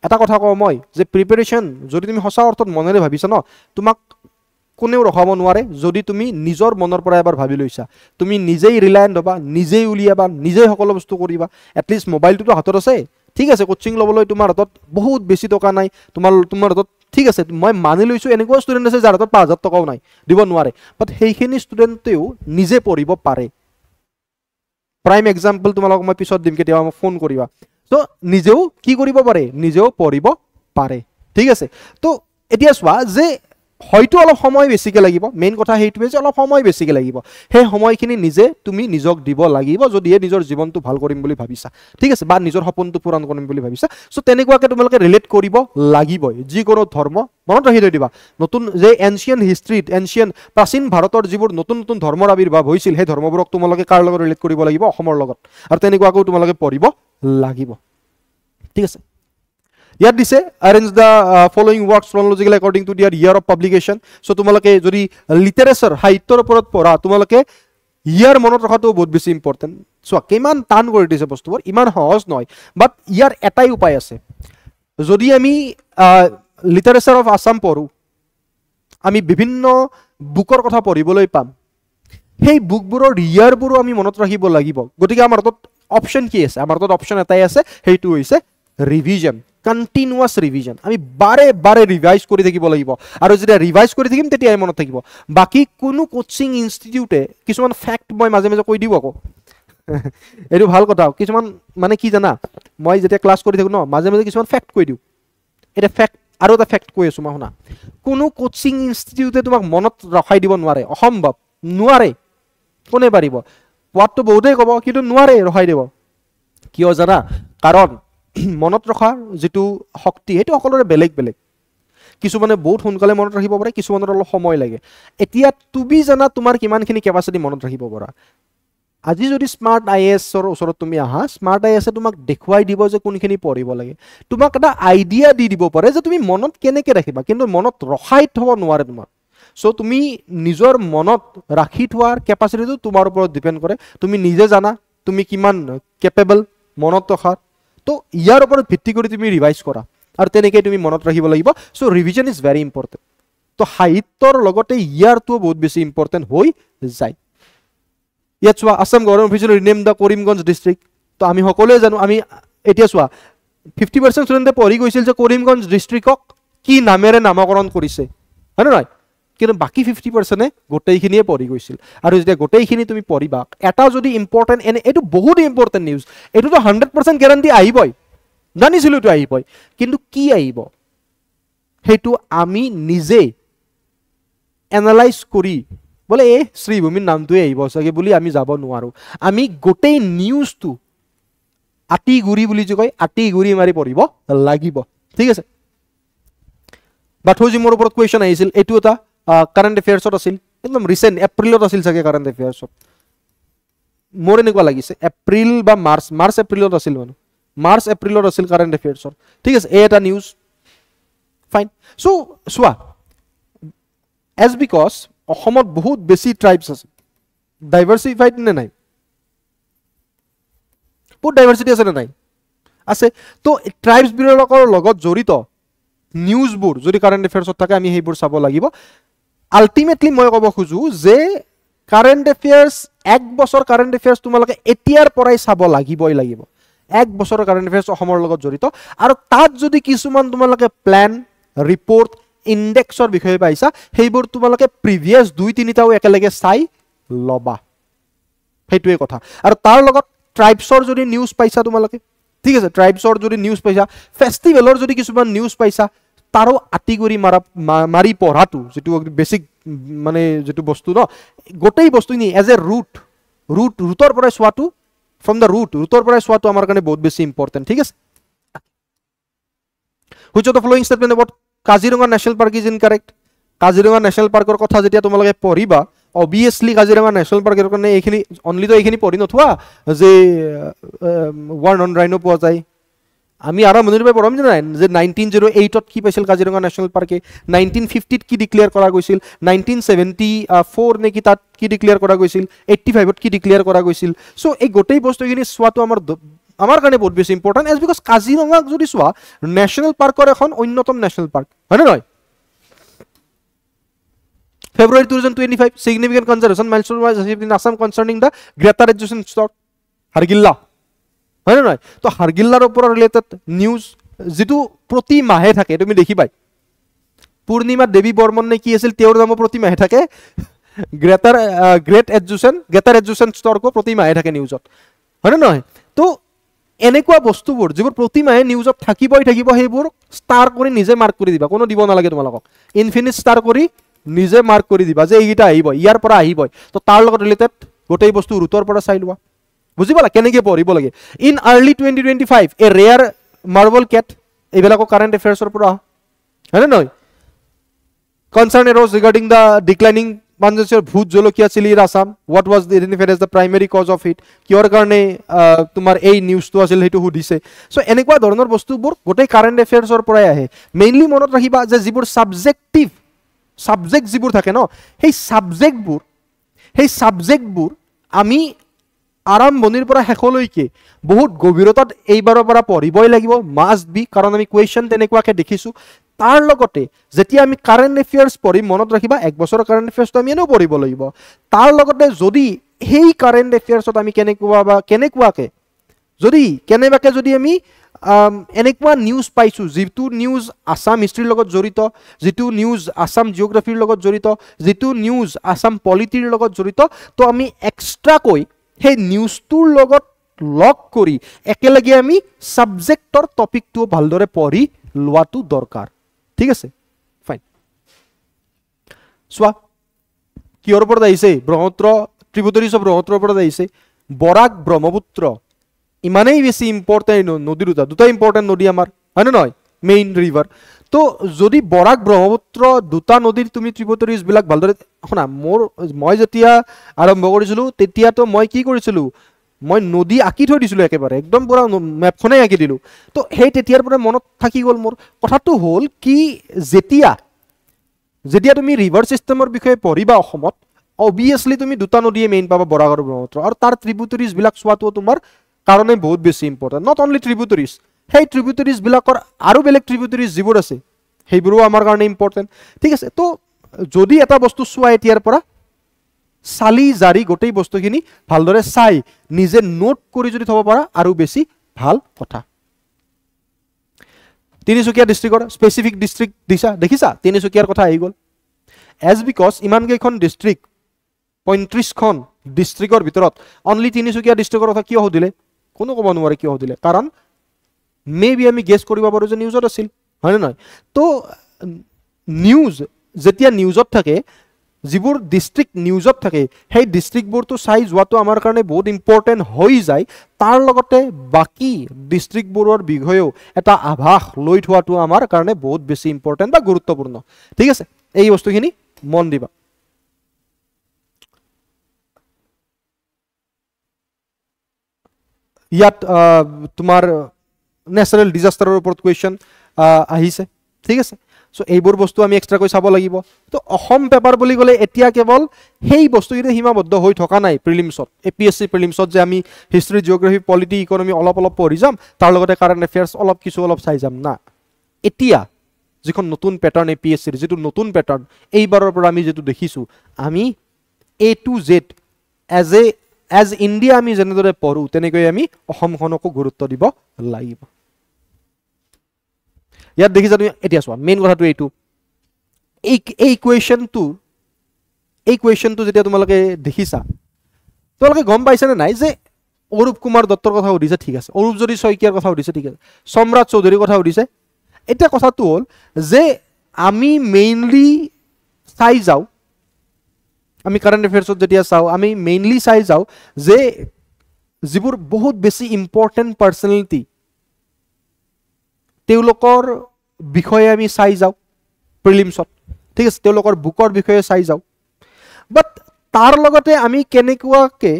এটা কথা কওঁ মই যে প্ৰিপাৰেশ্যন যদি তুমি সঁচা অৰ্থত মনেৰে ভাবিছা ন তোমাক কোনেও ৰখাব নোৱাৰে যদি তুমি নিজৰ মনৰ পৰা এবাৰ ভাবি লৈছা তুমি নিজেই ৰিলায়েন্ট হ'বা নিজেই উলিয়াবা নিজেই সকলো বস্তু কৰিবা এটলিষ্ট মোবাইলটোতো হাতত আছে ঠিক আছে কোচিং ল'বলৈ তোমাৰ হাতত বহুত বেছি টকা নাই তোমাৰ হাতত ঠিক আছে মই মানি লৈছোঁ এনেকুৱা ষ্টুডেণ্ট আছে যাৰ হাতত 5000 টকাও নাই দিব নোৱাৰে বাট সেইখিনি ষ্টুডেণ্টেও নিজে পঢ়িব পাৰে প্ৰাইম এক্সাম্পল তোমালোকক মই পিছত দিম কেতিয়াবা মোক ফোন কৰিবা তো নিজেও কি কৰিব পাৰে নিজেও পঢ়িব পাৰে ঠিক আছে তো এতিয়া চোৱা যে হয়তো অলপ সময় বেছিকৈ লাগিব মেইন কথা সেইটোৱে যে অলপ সময় বেছিকৈ লাগিব সেই সময়খিনি নিজে তুমি নিজক দিব লাগিব যদিহে নিজৰ জীৱনটো ভাল কৰিম বুলি ভাবিছা ঠিক আছে বা নিজৰ সপোনটো পূৰণ কৰিম বুলি ভাবিছা সো তেনেকুৱাকৈ তোমালোকে ৰিলেট কৰিব লাগিবই যিকোনো ধৰ্ম মনত ৰাখি থৈ দিবা নতুন যে এনশিয়েন্ট হিষ্ট্ৰীত এনশিয়েন্ট প্ৰাচীন ভাৰতৰ যিবোৰ নতুন নতুন ধৰ্মৰ আবিৰ্ভাৱ হৈছিল সেই ধৰ্মবোৰক তোমালোকে কাৰ লগত ৰিলেট কৰিব লাগিব অসমৰ লগত আৰু তেনেকুৱাকৈ তোমালোকে পঢ়িব লাগিব ঠিক আছে ইয়াত দিছে arrange the following works chronologically according to their year of publication so তোমালোকে যদি লিটাৰেচাৰ সাহিত্যৰ ওপৰত পঢ়া তোমালোকে ইয়াৰ মনত ৰখাটো বহুত বেছি ইম্পৰ্টেন্ট সো কিমান টান কৰি দিছে বস্তুবোৰ ইমান সহজ নহয় বাট ইয়াৰ এটাই উপায় আছে যদি আমি লিটাৰেচাৰ অফ আসাম পঢ়ো আমি বিভিন্ন বুকৰ কথা পঢ়িবলৈ পাম সেই বুকবোৰৰ ইয়াৰবোৰো আমি মনত ৰাখিব লাগিব গতিকে আমাৰ হাতত অপচন কি আছে আমাৰ হাতত অপচন এটাই আছে সেইটো হৈছে ৰিভিজন কন্টিনিউয়াস ৰিভিজন আমি বাৰে বাৰে ৰিভাইজ কৰি থাকিব লাগিব আৰু যেতিয়া ৰিভাইজ কৰি থাকিম তেতিয়াই মনত থাকিব বাকি কোনো কোচিং ইনষ্টিটিউটে কিছুমান ফ্যাক্ট মই মাজে মাজে কৈ দিব আকৌ এইটো ভাল কথা কিছুমান মানে কি জানা মই যেতিয়া ক্লাছ কৰি থাকো ন মাজে মাজে কিছুমান ফ্যাক্ট কৈ দিও এটা ফ্যাক্ট আৰু এটা ফ্যাক্ট কৈ আছো মই শুনা কোনো কোচিং ইনষ্টিটিউটে তোমাক মনত ৰখাই দিব নোৱাৰে অসম্ভৱ নোৱাৰে কোনে পাৰিব কোৱাটো বহুতেই ক'ব কিন্তু নোৱাৰে ৰখাই দিব কিয় জানা কাৰণ মনত ৰখাৰ যেটো শক্তি হেতু সকলোৰে বেলেগ বেলেগ কিছুমানে বহুত সোনকালে মনত ৰাখিব পাৰে কিছুমানৰ অলপ সময় লাগে এতিয়া তুমি জানা তোমাৰ কিমানখিনি কেপাসিটি মনত ৰাখিব পৰা আজি যদি স্মাৰ্ট আইএএছ ৰ ওচৰত তুমি আহা স্মাৰ্ট আইএএছ তোমাক দেখুৱাই দিব যে কোনখিনি পঢ়িব লাগে তোমাক এটা আইডিয়া দি দিব পাৰে যে তুমি মনত কেনেকৈ ৰাখিবা কিন্তু মনত ৰখাই থব নোৱাৰে তোমাৰ সো তুমি নিজৰ মনত ৰাখি থোৱাৰ কেপাসিটিটো তোমাৰ ওপৰত ডিপেন্ড কৰে তুমি নিজে জানা তুমি কিমান কেপেবল মনত ৰখাৰ তো ইয়াৰ ওপৰত ভিত্তি কৰি তুমি ৰিভাইজ কৰা আৰু তেনেকৈ তুমি মনত ৰাখিব লাগিব so revision is very important তো সাহিত্যৰ লগতে ইয়াৰটো বহুত বেছি ইম্পৰ্টেন্ট হৈ যায় ইয়াত চোৱা আসাম গভৰ্ণমেণ্ট অফিচিয়েলি ৰিনেম দা কৰিমগঞ্জ ডিস্ট্ৰিক্ট তো আমি সকলোৱে জানো আমি এতিয়া চোৱা 50% ষ্টুডেণ্টে পঢ়ি গৈছিল যে কৰিমগঞ্জ ডিস্ট্ৰিক্টক কি নামেৰে নামকৰণ কৰিছে হয় নে নহয় কিন্তু বাকি 50% গোটেইখিনিয়ে পঢ়ি গৈছিল আৰু যেতিয়া গোটেইখিনি তুমি পঢ়িবা এটা যদি ইম্পৰ্টেন্ট এনে এটো বহুত ইম্পৰ্টেন্ট নিউজ এটো তো 100% গ্যাৰান্টি আহিবই জানিছিলো তো আহিবই কিন্তু কি আহিব হেতু আমি নিজে এনালাইজ কৰি বলে এ শ্ৰীভূমিৰ নামটোই আহিব সকে বুলি আমি যাব নোৱাৰো আমি গোটেই নিউজটো আটি গুৰি বুলি যে কয় আটি গুৰি মাৰি পঢ়িব লাগিব ঠিক আছে বাথৌজি মোৰ ওপৰত কোৱেশ্চন আহিছিল এটো এটা কাৰেন্ট এফেয়াৰ্সত আছিল একদম ৰিসেন্ট এপ্ৰিলত আছিল চাগে কাৰেণ্ট এফেয়াৰ্ছত মোৰ এনেকুৱা লাগিছে এপ্ৰিল বা মাৰ্চ এপ্ৰিলত আছিল মানে মাৰ্চ এপ্ৰিলত আছিল কাৰেণ্ট এফেয়াৰ্ছৰ ঠিক আছে এই এটা নিউজ ফাইন সো সোৱা এজ বিকজ অসমত বহুত বেছি ট্ৰাইবছ আছে ডাইভাৰ্সিফাইড নে নাই বহুত ডাইভাৰ্সিটি আছে নে নাই আছে তো ট্ৰাইবছ বিলাকৰ লগত জড়িত নিউজবোৰ যদি কাৰেণ্ট এফেয়াৰ্ছত থাকে আমি সেইবোৰ চাব লাগিব আলটিমেটলি মই ক'ব খুজো যে কাৰেণ্ট এফেয়াৰ্ছ এক বছৰ কাৰেণ্ট এফেয়াৰ্ছ তোমালোকে এতিয়াৰ পৰাই চাব লাগিবই লাগিব এক বছৰৰ কাৰেণ্ট এফেয়াৰ্ছ অসমৰ লগত জড়িত আৰু তাত যদি কিছুমান তোমালোকে প্ল্যান ৰিপৰ্ট ইনডেক্সৰ বিষয়ে পাইছা সেইবোৰ তোমালোকে প্ৰিভিয়াস 2-3টাও একেলগে চাই লবা সেইটোৱে কথা আৰু তাৰ লগত ট্ৰাইবছৰ যদি নিউজ পাইছা তোমালোকে ঠিক আছে ট্ৰাইবছৰ যদি নিউজ পাইছা ফেষ্টিভেলৰ যদি কিছুমান নিউজ পাইছা তাৰো আটিগুৰি মাৰি পঢ়াটো যেটো বেসিক মানে যেটো বস্তু ন গোটেই বস্তু নি এজ এ ৰুটৰ পৰা চোৱাটো ফ্ৰম দা ৰুটৰ পৰা চোৱাটো আমাৰ কাৰণে বহুত বেছি ইম্পৰ্টেন্ট ঠিক আছে which of the following statement about Kaziranga National Park is incorrect Kaziranga National Park or কথা যেতিয়া তোমালোকে পঢ়িবা obviously Kaziranga National Park এর কাৰণে এইখিনি only তো এইখিনি পঢ়ি নথোৱা যে one on rhino পোৱা যায় আমি আৰু মনৰ পৰা পঢ়ম নাই যে 1908 ত কি পাইছিল কাজিৰঙা ন্যাশনাল পাৰ্কে 1950 ত কি ডিক্লেয়াৰ কৰা গৈছিল 1974 নে কি তাত কি ডিক্লেয়াৰ কৰা গৈছিল 85 ত কি ডিক্লেয়াৰ কৰা গৈছিল সো এই গোটেই বস্তুখিনি সোৱাটো আমাৰ কাৰণে বহুত বেছি ইম্পৰ্টেন্ট এজ বিকজ কাজিৰঙা যদি সোৱা ন্যাশনাল পাৰ্কৰ এখন অন্যতম ন্যাশনাল পাৰ্ক হয় না নহয় February 2025 significant conservation milestone was achieved in Assam concerning the greater adjacent stock Hargilla হয় না তো হারগিল্লার উপর রিলেটেড নিউজ যেটো প্রতি মাহে থাকে তুমি দেখিবাই পূর্ণিমা দেবী বর্মন নে কি আছিল তেওর নাম প্রতি মাহে থাকে গ্রেট এডুকেশন স্টোর কো প্রতি মাহে থাকে নিউজত হয় না নহয় তো এনেকুৱা বস্তুবোৰ যিবোৰ প্ৰতি মাহে নিউজত থাকিব সেইবোৰ ষ্টাৰ কৰি নিজে মাৰ্ক কৰি দিবা কোনো দিব নালাগে তোমালোকক ইনফিনিট ষ্টাৰ কৰি নিজে মাৰ্ক কৰি দিবা যে এইটা আহিব ইয়াৰ পৰা আহিব তো তাৰ লগত ৰিলেটেড গোটেই বস্তু ৰুটৰ পৰা চাই লোৱা বুজিবলা কেনেকে পঢ়িব লাগে ইন আৰ্লি 2025 এ ৰেয়াৰ মাৰ্বল ক্যাট এবেলাকো কাৰেন্ট এফেয়াৰ্সৰ পৰা হয় না নহয় concern arose regarding the declining বাংলাদেশের ভূত জলকিয়া চিলির Assam what was identified as the primary cause of it কিয়ৰ কাৰণে তোমাৰ এই নিউজটো আছিল হেতু হুদিছে সো এনেকুৱা ধৰণৰ বস্তুবোৰ গোটেই কাৰেন্ট এফেয়াৰ্সৰ পৰাই আহে মেইনলি মনত ৰাখিবা যে যিবোৰ সাবজেক্ট যিবোৰ থাকে ন সেই সাবজেক্টবোৰ আমি আৰম্ভণিৰ পৰা শেষলৈকে বহুত গভীৰতাত এইবাৰৰ পৰা পঢ়িবই লাগিব মাষ্ট বি কাৰণ আমি কোৱেশ্চন তেনেকুৱাকে দেখিছো তাৰ লগতে যেতিয়া আমি কাৰেন্ট এফেয়াৰ্স পঢ়ি মনত ৰাখিবা এক বছৰৰ কাৰেন্ট এফেয়াৰ্সটো আমি এনেও পঢ়িব লাগিব তাৰ লগতে যদি সেই কাৰেন্ট এফেয়াৰ্সত আমি কেনেকুৱাকে যদি আমি এনেকুৱা নিউজ পাইছো যেটো নিউজ আসাম হিষ্ট্ৰীৰ লগত জড়িত যেটো নিউজ আসাম জিওগ্ৰাফিৰ লগত জড়িত যেটো নিউজ আসাম পলিটিৰ লগত জড়িত তো আমি এক্সট্ৰা কৈ হে নিউজটোৰ লগত লক কৰি একেলগে আমি সাবজেক্টৰ টপিকটো ভালদৰে পঢ়ি লোৱাটো দৰকাৰ ঠিক আছে ফাইন সোৱা কিয়ৰ ওপৰত আহিছে ব্ৰহ্মপুত্ৰ ট্ৰিবিউটাৰিজ অফ ব্ৰহ্মপুত্ৰৰ ওপৰত আহিছে বৰাক ব্ৰহ্মপুত্ৰ ইমানেই বেছি ইম্পৰ্টেন্ট নদী দুটা ইম্পৰ্টেন্ট নদী আমাৰ হয় না নহয় মেইন ৰিভাৰ তো যদি বৰাক ব্ৰহ্মপুত্ৰ দুটা নদীৰ তুমি ট্ৰিবিউটাৰিজ বিলাক ভালদৰে শুনা মই যেতিয়া আৰম্ভ কৰিছিলো তেতিয়াতো মই কি কৰিছিলো মই নদী আঁকি থৈ দিছিলো একেবাৰে একদম পুৰা ম্যাপখনে আঁকি দিলো তো সেই তেতিয়াৰ পৰা মনত থাকি গল মোৰ কথাটো হল কি যেতিয়া তুমি ৰিভাৰ সিস্টেমৰ বিষয়ে পঢ়িবা অসমত অবভিয়াসলি তুমি দুটা নদীয়ে মেইন পাবা বৰাক আৰু ব্ৰহ্মপুত্ৰ আৰু তাৰ ট্ৰিবিউটাৰিজ বিলাক চোৱাটো তোমাৰ কাৰণে বহুত বেছি ইম্পৰ্টেন্ট নট অনলি ট্ৰিবিউটাৰিজ সেই ট্ৰিবিউটাৰিজ বিলাকৰ আৰু বেলেগ ট্ৰিবিউটাৰিজ যিবোৰ আছে সেইবোৰো আমাৰ কাৰণে ইম্পৰ্টেন্ট ঠিক আছে তো যদি এটা বস্তু চোৱা এতিয়াৰ পৰা সালি জাৰি গোটেই বস্তুখিনি ভালদৰে চাই নিজে নোট কৰি যদি থব পাৰা আৰু বেছি ভাল কথা তিনিচুকীয়া ডিস্ট্ৰিক্টৰ স্পেসিফিক ডিস্ট্ৰিক্ট দিছা দেখিছা তিনিচুকীয়াৰ কথা আহি গল এজ বিকজ ইমান কেইখন ডিস্ট্ৰিক্ট 35খন ডিস্ট্ৰিক্টৰ ভিতৰত অনলি তিনিচুকীয়া ডিস্ট্ৰিক্টৰ কথা কিয় হদিলে কোনো ক'ব নোৱাৰে কিয় হদিলে কাৰণ মেবি আমি গেছ কৰিব পাৰো যে নিউজত আছিল হয় না নহয় তো নিউজ যেতিয়া নিউজত থাকে যিবোৰ ডিস্ট্ৰিক্ট নিউজত থাকে সেই ডিস্ট্ৰিক্টবোৰটো চাই যোৱাটো আমাৰ কাৰণে বহুত ইম্পৰ্টেন্ট হৈ যায় তাৰ লগতে বাকি ডিস্ট্ৰিক্টবোৰৰ বিষয়েও এটা আভাস লৈ থোৱাটো আমাৰ কাৰণে বহুত বেছি ইম্পৰ্টেন্ট বা গুৰুত্বপূৰ্ণ ঠিক আছে এই বস্তুখিনি মন দিবা ইয়াত তোমাৰ নেচাৰেল ডিজাষ্টাৰৰ ওপৰত কুৱেশ্যন আহিছে ঠিক আছে সো এইবোৰ বস্তু আমি এক্সট্ৰাকৈ চাব লাগিব তো অসম পেপাৰ বুলি ক'লে এতিয়া কেৱল সেই বস্তুকেইটা সীমাবদ্ধ হৈ থকা নাই প্ৰিলিমছত APSC প্ৰিলিমছত যে আমি হিষ্ট্ৰী জিঅ'গ্ৰাফি পলিটি ইকনমি অলপ পঢ়ি যাম তাৰ লগতে কাৰেণ্ট এফেয়াৰ্ছ অলপ চাই যাম না এতিয়া যিখন নতুন পেটাৰ্ণ APSCৰ যেটো নতুন পেটাৰ্ণ এইবাৰৰ পৰা আমি যেটো দেখিছো আমি A to Z as India আমি যেনেদৰে পঢ়ো তেনেকৈ আমি অসমখনকো গুৰুত্ব দিব লাগিব ইয়াত দেখিছা তুমি এতিয়া চোৱা মেইন কথাটো এইটো এই কুৱেশ্যনটো যেতিয়া তোমালোকে দেখিছা তোমালোকে গম পাইছা নে নাই যে অৰূপ কুমাৰ দত্তৰ কথা সুধিছে ঠিক আছে অৰূপজ্যোতি শইকীয়াৰ কথা সুধিছে ঠিক আছে সম্ৰাট চৌধুৰীৰ কথা সুধিছে এটা কথাটো হ'ল যে আমি মেইনলি চাই যাও আমি কারেন্ট এফেয়ার্সত যেতিয়া চাও আমি মেইনলি চাই যাও যে যিবোৰ বহুত বেছি ইম্পৰ্টেন্ট পাৰ্সোনালিটি তেওঁলোকৰ বিষয়ে আমি চাই যাও প্ৰিলিমছত ঠিক আছে তেওঁলোকৰ বুকৰ বিষয়ে চাই যাও বাট তাৰ লগতে আমি কেনেকুৱাকে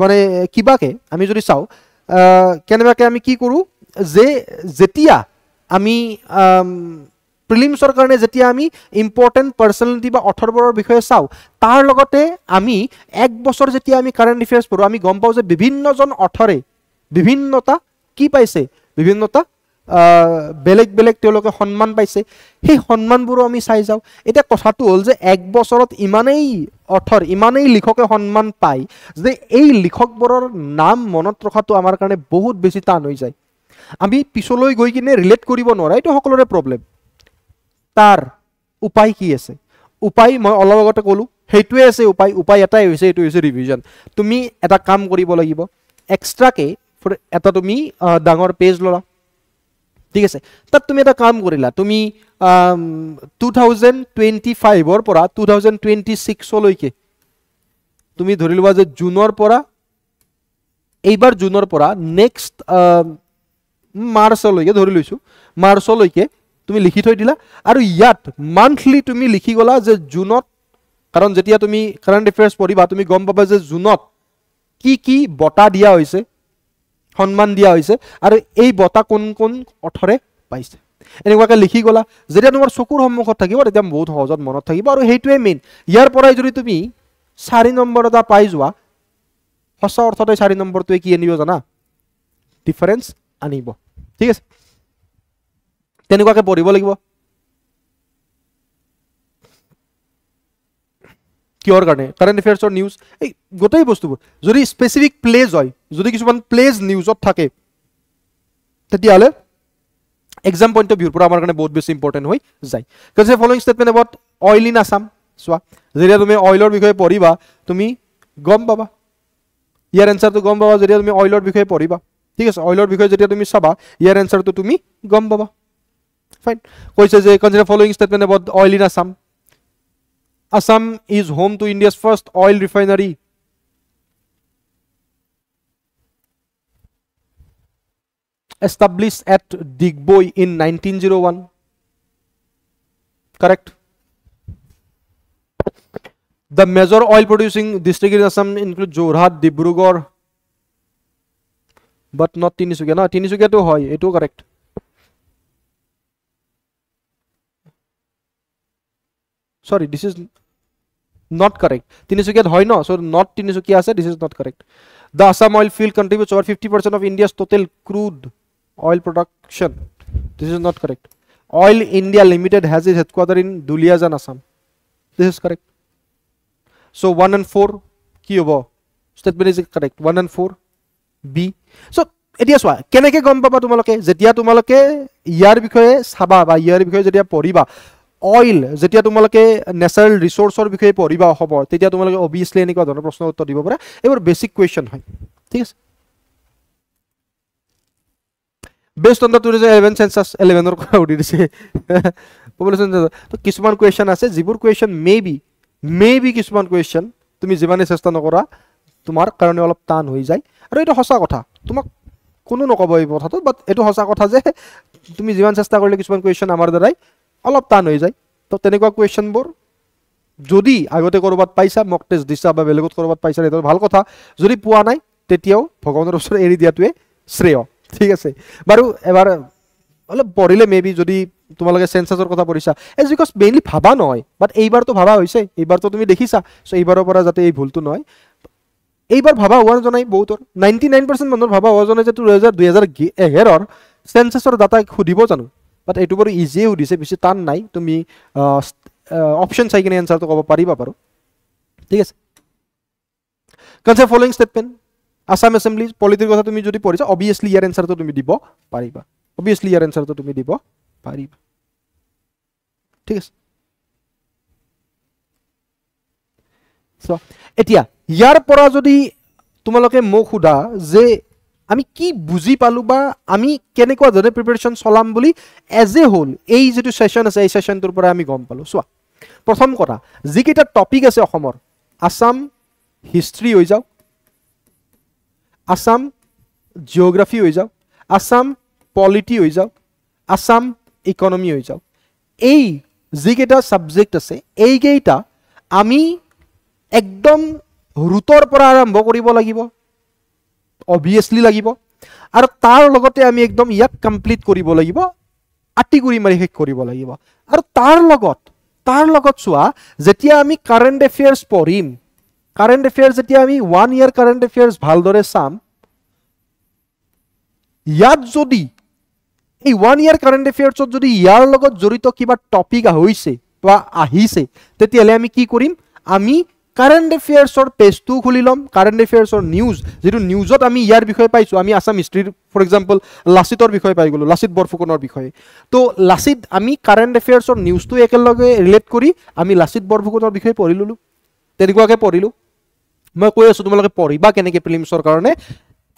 মানে কিবাকে আমি যদি চাও কেনেবাকে আমি কি কৰো যে যেতিয়া আমি প্ৰিলিমছৰ কাৰণে যেতিয়া আমি ইম্পৰ্টেন্ট পাৰ্সোনালিটি বা অথৰবোৰৰ বিষয়ে চাও তাৰ লগতে আমি এক বছৰ যেতিয়া আমি কাৰেন্ট এফেয়াৰ্স পঢ়ো আমি গম পাও যে বিভিন্নজন অথৰে বিভিন্নতা কি পাইছে বিভিন্নতা বেলেগ তেওঁলোকে সন্মান পাইছে সেই সন্মানবোৰ আমি চাই যাও এটা কথাটো হ'ল যে এক বছৰত ইমানেই অথৰ ইমানেই লিখকে সন্মান পায় যে এই লিখকবোৰৰ নাম মনত ৰখাটো আমাৰ কাৰণে বহুত বেছি টান হৈ যায় আমি পিছলৈ গৈ কিনে ৰিলেট কৰিব নোৱাৰা এটো সকলোৰে প্ৰবলেম তাৰ উপায় কি আছে উপায় মই অলপ আগতে কলো হেইটোৱে আছে উপায় এটাই হৈছে এটো হৈছে ৰিভিজন তুমি এটা কাম কৰিব লাগিব এক্সট্ৰাকে এটা তুমি ডাঙৰ পেজ ললা ঠিক আছে তাত তুমি এটা কাম কৰিলা তুমি 2025 ৰ পৰা 2026 লৈকে তুমি ধৰি লোৱা যে জুনৰ পৰা এইবাৰ জুনৰ পৰা নেক্সট মাৰ্চলৈকে ধৰি লৈছো মাৰ্চলৈকে তুমি লিখি থৈ দিলা আৰু ইয়াত মান্থলি তুমি লিখি গলা যে জুনত কাৰণ যেতিয়া তুমি কাৰেন্ট এফেয়াৰ্স পঢ়িবা তুমি গম পাবা যে জুনত কি বটা দিয়া হৈছে সন্মান দিয়া হৈছে আৰু এই বটা কোন অথৰে পাইছে এনেকুৱাকে লিখি গলা যেতিয়া তোমাৰ চকুৰ সন্মুখত থাকিব তেতিয়া বহুত সহজত মনত থাকিব আৰু হেইটোৱে মেইন ইয়াৰ পৰাই যদি তুমি 4 নম্বৰ এটা পাই যোৱা সঁচা অৰ্থতে 4 নম্বৰটোৱে কি আনিব জানা ডিফাৰেন্স আনিব ঠিক আছে তেনেকুৱাকে পঢ়িব লাগিব কিহৰ কাৰণে কাৰেন্ট এফেয়াৰ্সৰ নিউজ এই গোটেই বস্তুবোৰ যদি স্পেসিফিক প্লেজ হয় যদি কিছুমান প্লেজ নিউজত থাকে তেতিয়ালে এক্সাম পইণ্ট অফ ভিউৰ পৰা আমাৰ কাৰণে বহুত বেছি ইম্পৰ্টেন্ট হৈ যায় consider following statement about oil in Assam সোৱা যেতিয়া তুমি অইলৰ বিষয়ে পঢ়িবা তুমি গম পাবা ইয়াৰ এনসাৰটো গম পাবা যেতিয়া তুমি অইলৰ বিষয়ে পঢ়িবা ঠিক আছে অইলৰ বিষয়ে যেতিয়া তুমি চাবা ইয়াৰ এনসাৰটো তুমি গম পাবা ফাইন কৈছে যে consider following statement about oil in Assam Assam is home to India's first oil refinery. Established at Digboi in 1901. Correct. The major oil producing district in Assam include Jorhat, Dibrugarh, but not Tinisukia. No, Tinisukia to hoy. Eto correct. Sorry, this is not correct. Tinisukia hoy no, so not Tinisukia ase. This is not correct. The Assam oil field contributes over 50% of India's total crude oil production. This is not correct. Oil India Limited has its headquarters in Duliajan, Assam. This is correct. So 1 and 4 ki hobo. Statement is correct. 1 and 4 B. So এতিয়া সোৱা কেনেকে গম পাবা তোমালোকে যেতিয়া তোমালোকে ইয়াৰ বিষয়ে চাবা বা ইয়াৰ বিষয়ে যেতিয়া পঢ়িবা অইল যেতিয়া তোমালোকে ন্যাচাৰাল ৰিসোৰ্সৰ বিষয়ে পঢ়িবা হ'ব তেতিয়া তোমালোকে অবিয়াসলি এনেকুৱা ধৰণৰ প্ৰশ্ন উত্তৰ দিব পাৰা এবাৰ বেসিক কোৱেশ্চন হয় ঠিক আছে based on the 2011 census 11 ৰ কথা উঠি দিছে পপুলেশন তো কিছুমান কোৱেশ্চন আছে যিবোৰ কোৱেশ্চন মেবি কিছুমান কোৱেশ্চন তুমি যিমানে চেষ্টা নকৰা তোমাৰ কাৰণে অলপ টান হৈ যায় আৰু এটা সঁচা কথা তোমাক কোনো নকব এই কথাটো বাট এটো সঁচা কথা যে তুমি যিমান চেষ্টা কৰিলে কিছুমান কোৱেশ্চন আমাৰ দ্বাৰাই অলপ টান হৈ যায় তো তেনেকুৱা কোৱেশ্চনবোৰ যদি আগতে কৰবাত পাইছা মক টেষ্ট দিছা বা বেলেগত কৰবাত পাইছা এটা ভাল কথা যদি পোৱা নাই তেতিয়াও ভগৱানৰ ওচৰত এৰি দিয়াটোৱে শ্ৰেয় ঠিক আছে বাৰু এবাৰ অলপ পঢ়িলে মেবি যদি তোমালোকে সেন্সাসৰ কথা পঢ়িছা এজ বিকজ মেইনলি ভাবা নহয় বাট এইবাৰতো ভাবা হৈছে এইবাৰতো তুমি দেখিছা সো এইবাৰৰ পৰা যাতে এই ভুলটো নহয় এইবাৰ ভাবা হোৱা জনাই বহুতৰ 99% মানুহৰ ভাবা হোৱা জনাই যে 2011 সেন্সাসৰ ডাটা খুদিব জানো বাট এইটো বাৰু ইজি সুধিছে বেছি টান নাই তুমি অপশন চাই কিনে এনসাৰটো ক'ব পাৰিবা বাৰু ঠিক আছে concept following statement Assam assembly পলিটিৰ কথা তুমি যদি পঢ়িছা অবিয়াসলি ইয়াৰ এনসাৰটো তুমি দিব পাৰিবা অবিয়াসলি ইয়াৰ এনসাৰটো তুমি দিব পাৰিবা ঠিক আছে সো এতিয়া ইয়াৰ পৰা যদি তোমালোকে মোক খুদা যে আমি কি বুজি পালো বা আমি কেনেকুৱা ধৰণে প্ৰিপাৰেচন চলাম বুলি এজ এ হোল এই যেটো সেশন আছে এই সেশনটোৰ পৰা আমি গম পালো চোৱা প্ৰথম কথা যিকেইটা টপিক আছে অসমৰ আসাম হিষ্ট্ৰী হৈ যাওক আসাম জিওগ্ৰাফি হৈ যাওক আসাম পলিটি হৈ যাওক আসাম ইকনমি হৈ যাওক এই যিকেইটা সাবজেক্ট আছে এইকেইটা আমি একদম ৰুটৰ পৰা আৰম্ভ কৰিব লাগিব অবিয়াসলি লাগিব আৰু তাৰ লগতে আমি একদম ইয়াক কমপ্লিট কৰিব লাগিব আটি কৰি মাৰি শেষ কৰিব লাগিব আৰু তাৰ লগত চোৱা যেতিয়া আমি কাৰেন্ট এফেয়াৰ্স পঢ়িম কাৰেন্ট এফেয়াৰ্স যেতিয়া আমি 1 ইয়াৰ কাৰেন্ট এফেয়াৰ্স ভালদৰে চাম ইয়াত যদি এই 1 ইয়াৰ কাৰেন্ট এফেয়াৰ্সত যদি ইয়াৰ লগত জড়িত কিবা টপিক হৈছে বা আহিছে তেতিয়ালে আমি কি কৰিম আমি কাৰেন্ট এফেয়াৰ্সৰ পেজটো খুলি লম কাৰেন্ট এফেয়াৰ্সৰ নিউজ যেটো নিউজত আমি ইয়াৰ বিষয় পাইছো আমি আসাম হিষ্ট্ৰি ফৰ এক্সাম্পল লাচিতৰ বিষয় পাই গলো লাচিত বৰফুকনৰ বিষয় তো লাচিত আমি কাৰেন্ট এফেয়াৰ্সৰ নিউজটো একেলগে ৰিলেট কৰি আমি লাচিত বৰফুকনৰ বিষয় পঢ়ি ললো তেনেকুৱাকে পঢ়িলো মই কৈ আছো তোমালোকে পঢ়িবা কেনেকে প্ৰিলিমছৰ কাৰণে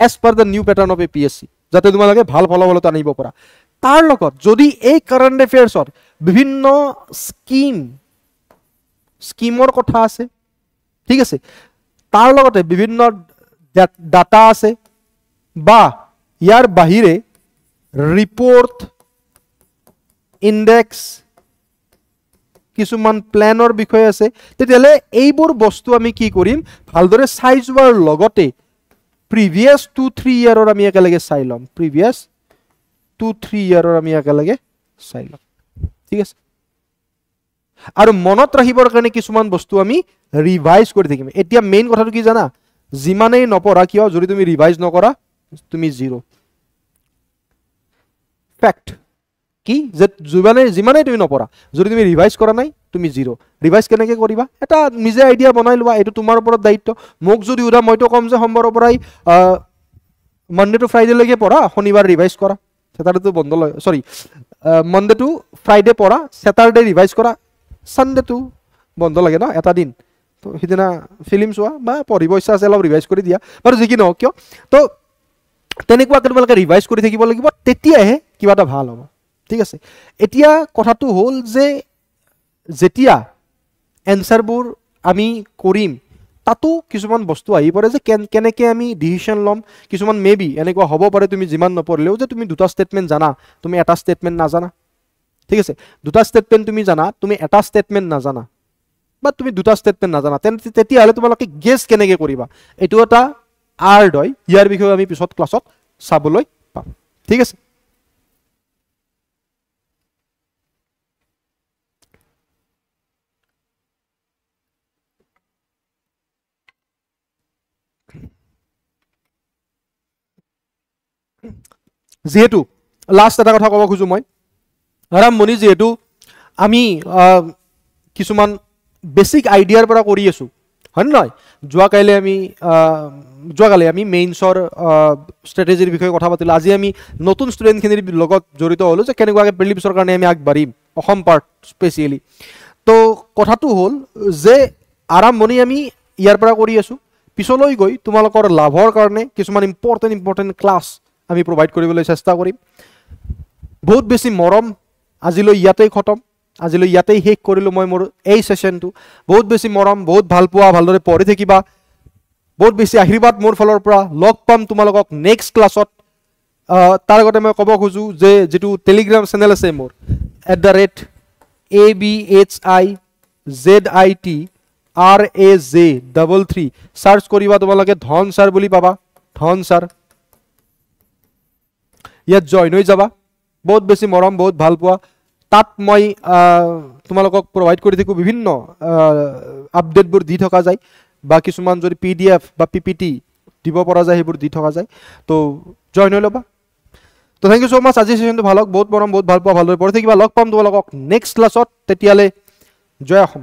as per the new pattern of APSC যাতে তোমালোকে ভাল ফলাফল আনিব পাৰা তাৰ লগত যদি এই কাৰেন্ট এফেয়াৰ্সৰ বিভিন্ন স্কিমৰ কথা আছে ঠিক আছে তাৰ লগতে বিভিন্ন ডাটা আছে বা ইয়াৰ বাহিৰে ৰিপোৰ্ট ইনডেক্স কিছুমান প্ল্যানৰ বিষয় আছে তেতিয়ালে এইবোৰ বস্তু আমি কি কৰিম ভালদৰে চাই যোৱাৰ লগতে প্ৰিভিয়াস 2-3 ইয়াৰৰ আমি একেলগে চাই লম প্ৰিভিয়াস 2-3 ইয়াৰৰ আমি একেলগে চাই লম ঠিক আছে আৰু মনত ৰাখিবৰ কাৰণে কিছুমান বস্তু আমি ৰিভাইজ কৰি থাকিম এতিয়া মেইন কথাটো কি জানা জিমানেই নপঢ়া কিয় যদি তুমি ৰিভাইজ নকৰা তুমি জিৰো ফ্যাক্ট কি যে জিমানেই তুমি নপঢ়া যদি তুমি ৰিভাইজ কৰা নাই তুমি জিৰো ৰিভাইজ কেনেকৈ কৰিবা এটা নিজে আইডিয়া বনাই লোৱা এটো তোমাৰ ওপৰত দায়িত্ব মোক যদি উৰা মইতো কম যে সোমবাৰৰ পৰাই মনডে টু ফ্ৰাইডে লৈকে পঢ়া শনিবাৰ ৰিভাইজ কৰা স্যাটাৰডে টু বন্ধ লয় সৰি মনডে টু ফ্ৰাইডে পঢ়া স্যাটাৰডে ৰিভাইজ কৰা সানডে টু বন্ধ লাগে ন এটা দিন তো হিদিনা ফিল্ম চোৱা বা পঢ়িব ইচ্ছা আছে অলপ ৰিভাইজ কৰি দিয়া বাৰু যি কি নহওক কিয় তো তেনেকুৱাকৈ তোমালোকে ৰিভাইজ কৰি থাকিব লাগিব তেতিয়াহে কিবা এটা ভাল হ'ব ঠিক আছে এতিয়া কথাটো হ'ল যে যেতিয়া এনসাৰবোৰ আমি কৰিম তাতো কিছুমান বস্তু আহি পৰে যে কেনেকৈ আমি ডিসিশন লম কিছুমান মেবি এনেকুৱা হ'ব পাৰে তুমি যিমান নপঢ়িলেও যে তুমি দুটা ষ্টেটমেন্ট জানা তুমি এটা ষ্টেটমেন্ট নাজানা ঠিক আছে দুটা ষ্টেটমেন্ট তুমি জানা তুমি এটা ষ্টেটমেন্ট নাজানা বা তুমি দুটা ষ্টেটমেন্ট নাজানা তেতিয়াহ'লে তোমালোকে গেছ কেনেকৈ কৰিবা এইটো এটা আৰ্ট হয় ইয়াৰ বিষয়ে আমি পিছত ক্লাছত চাবলৈ পাম ঠিক আছে যেহেতু লাষ্ট এটা কথা ক'ব খুজো মই আৰম্ভণি যেহেতু আমি কিছুমান বেসিক আইডিয়াৰ পৰা কৰি আছো হয় নহয় যোৱাকালি আমি মেইনছৰ ষ্ট্ৰেটেজিৰ বিষয়ে কথা পাতিলো আজি আমি নতুন ষ্টুডেণ্টখিনিৰ লগত জড়িত হ'লো যে কেনেকুৱাকৈ প্ৰিলিমছৰ কাৰণে আমি আগবাঢ়িম অসম পাৰ্ট স্পেচিয়েলি তো কথাটো হ'ল যে আৰম্ভণি আমি ইয়াৰ পৰা কৰি আছো পিছলৈ গৈ তোমালোকৰ লাভৰ কাৰণে কিছুমান ইম্পৰ্টেণ্ট ক্লাছ আমি প্ৰভাইড কৰিবলৈ চেষ্টা কৰিম বহুত বেছি মৰম আজিলৈ ইয়াতেই খতম আজিলৈ ইয়াতেই শেষ কৰিলো মই মোৰ এই সেশনটো বহুত বেছি মৰম বহুত ভাল পোৱা ভালদৰে পঢ়ি থাকিবা বহুত বেছি আশীৰ্বাদ মোৰ ফালৰ পৰা লগ পাম তোমালোকক নেক্সট ক্লাছত তাৰ আগতে মই ক'ব খুজো যে যেটো টেলিগ্ৰাম চেনেল আছে মোৰ @abhizit RAJ33 সাৰ্চ কৰিবা তোমালোকে ধন ছাৰ বুলি পাবা ধন ছাৰ ইয়াত জইন হৈ যাবা বহুত বেছি মৰম বহুত ভাল পোৱা তাত মই তোমালোকক প্ৰভাইড কৰি থাকোঁ বিভিন্ন আপডেটবোৰ দি থকা যায় বা কিছুমান যদি PDF বা PPT দিব পৰা যায় সেইবোৰ দি থকা যায় তো জইন হৈ ল'বা তো থেংক ইউ সো মাচ আজি সেশনটো ভাল হওক বহুত মৰম বহুত ভাল পোৱা ভালদৰে পঢ়ি থাকিবা লগ পাম তোমালোকক নেক্সট ক্লাছত তেতিয়ালে জয় অসম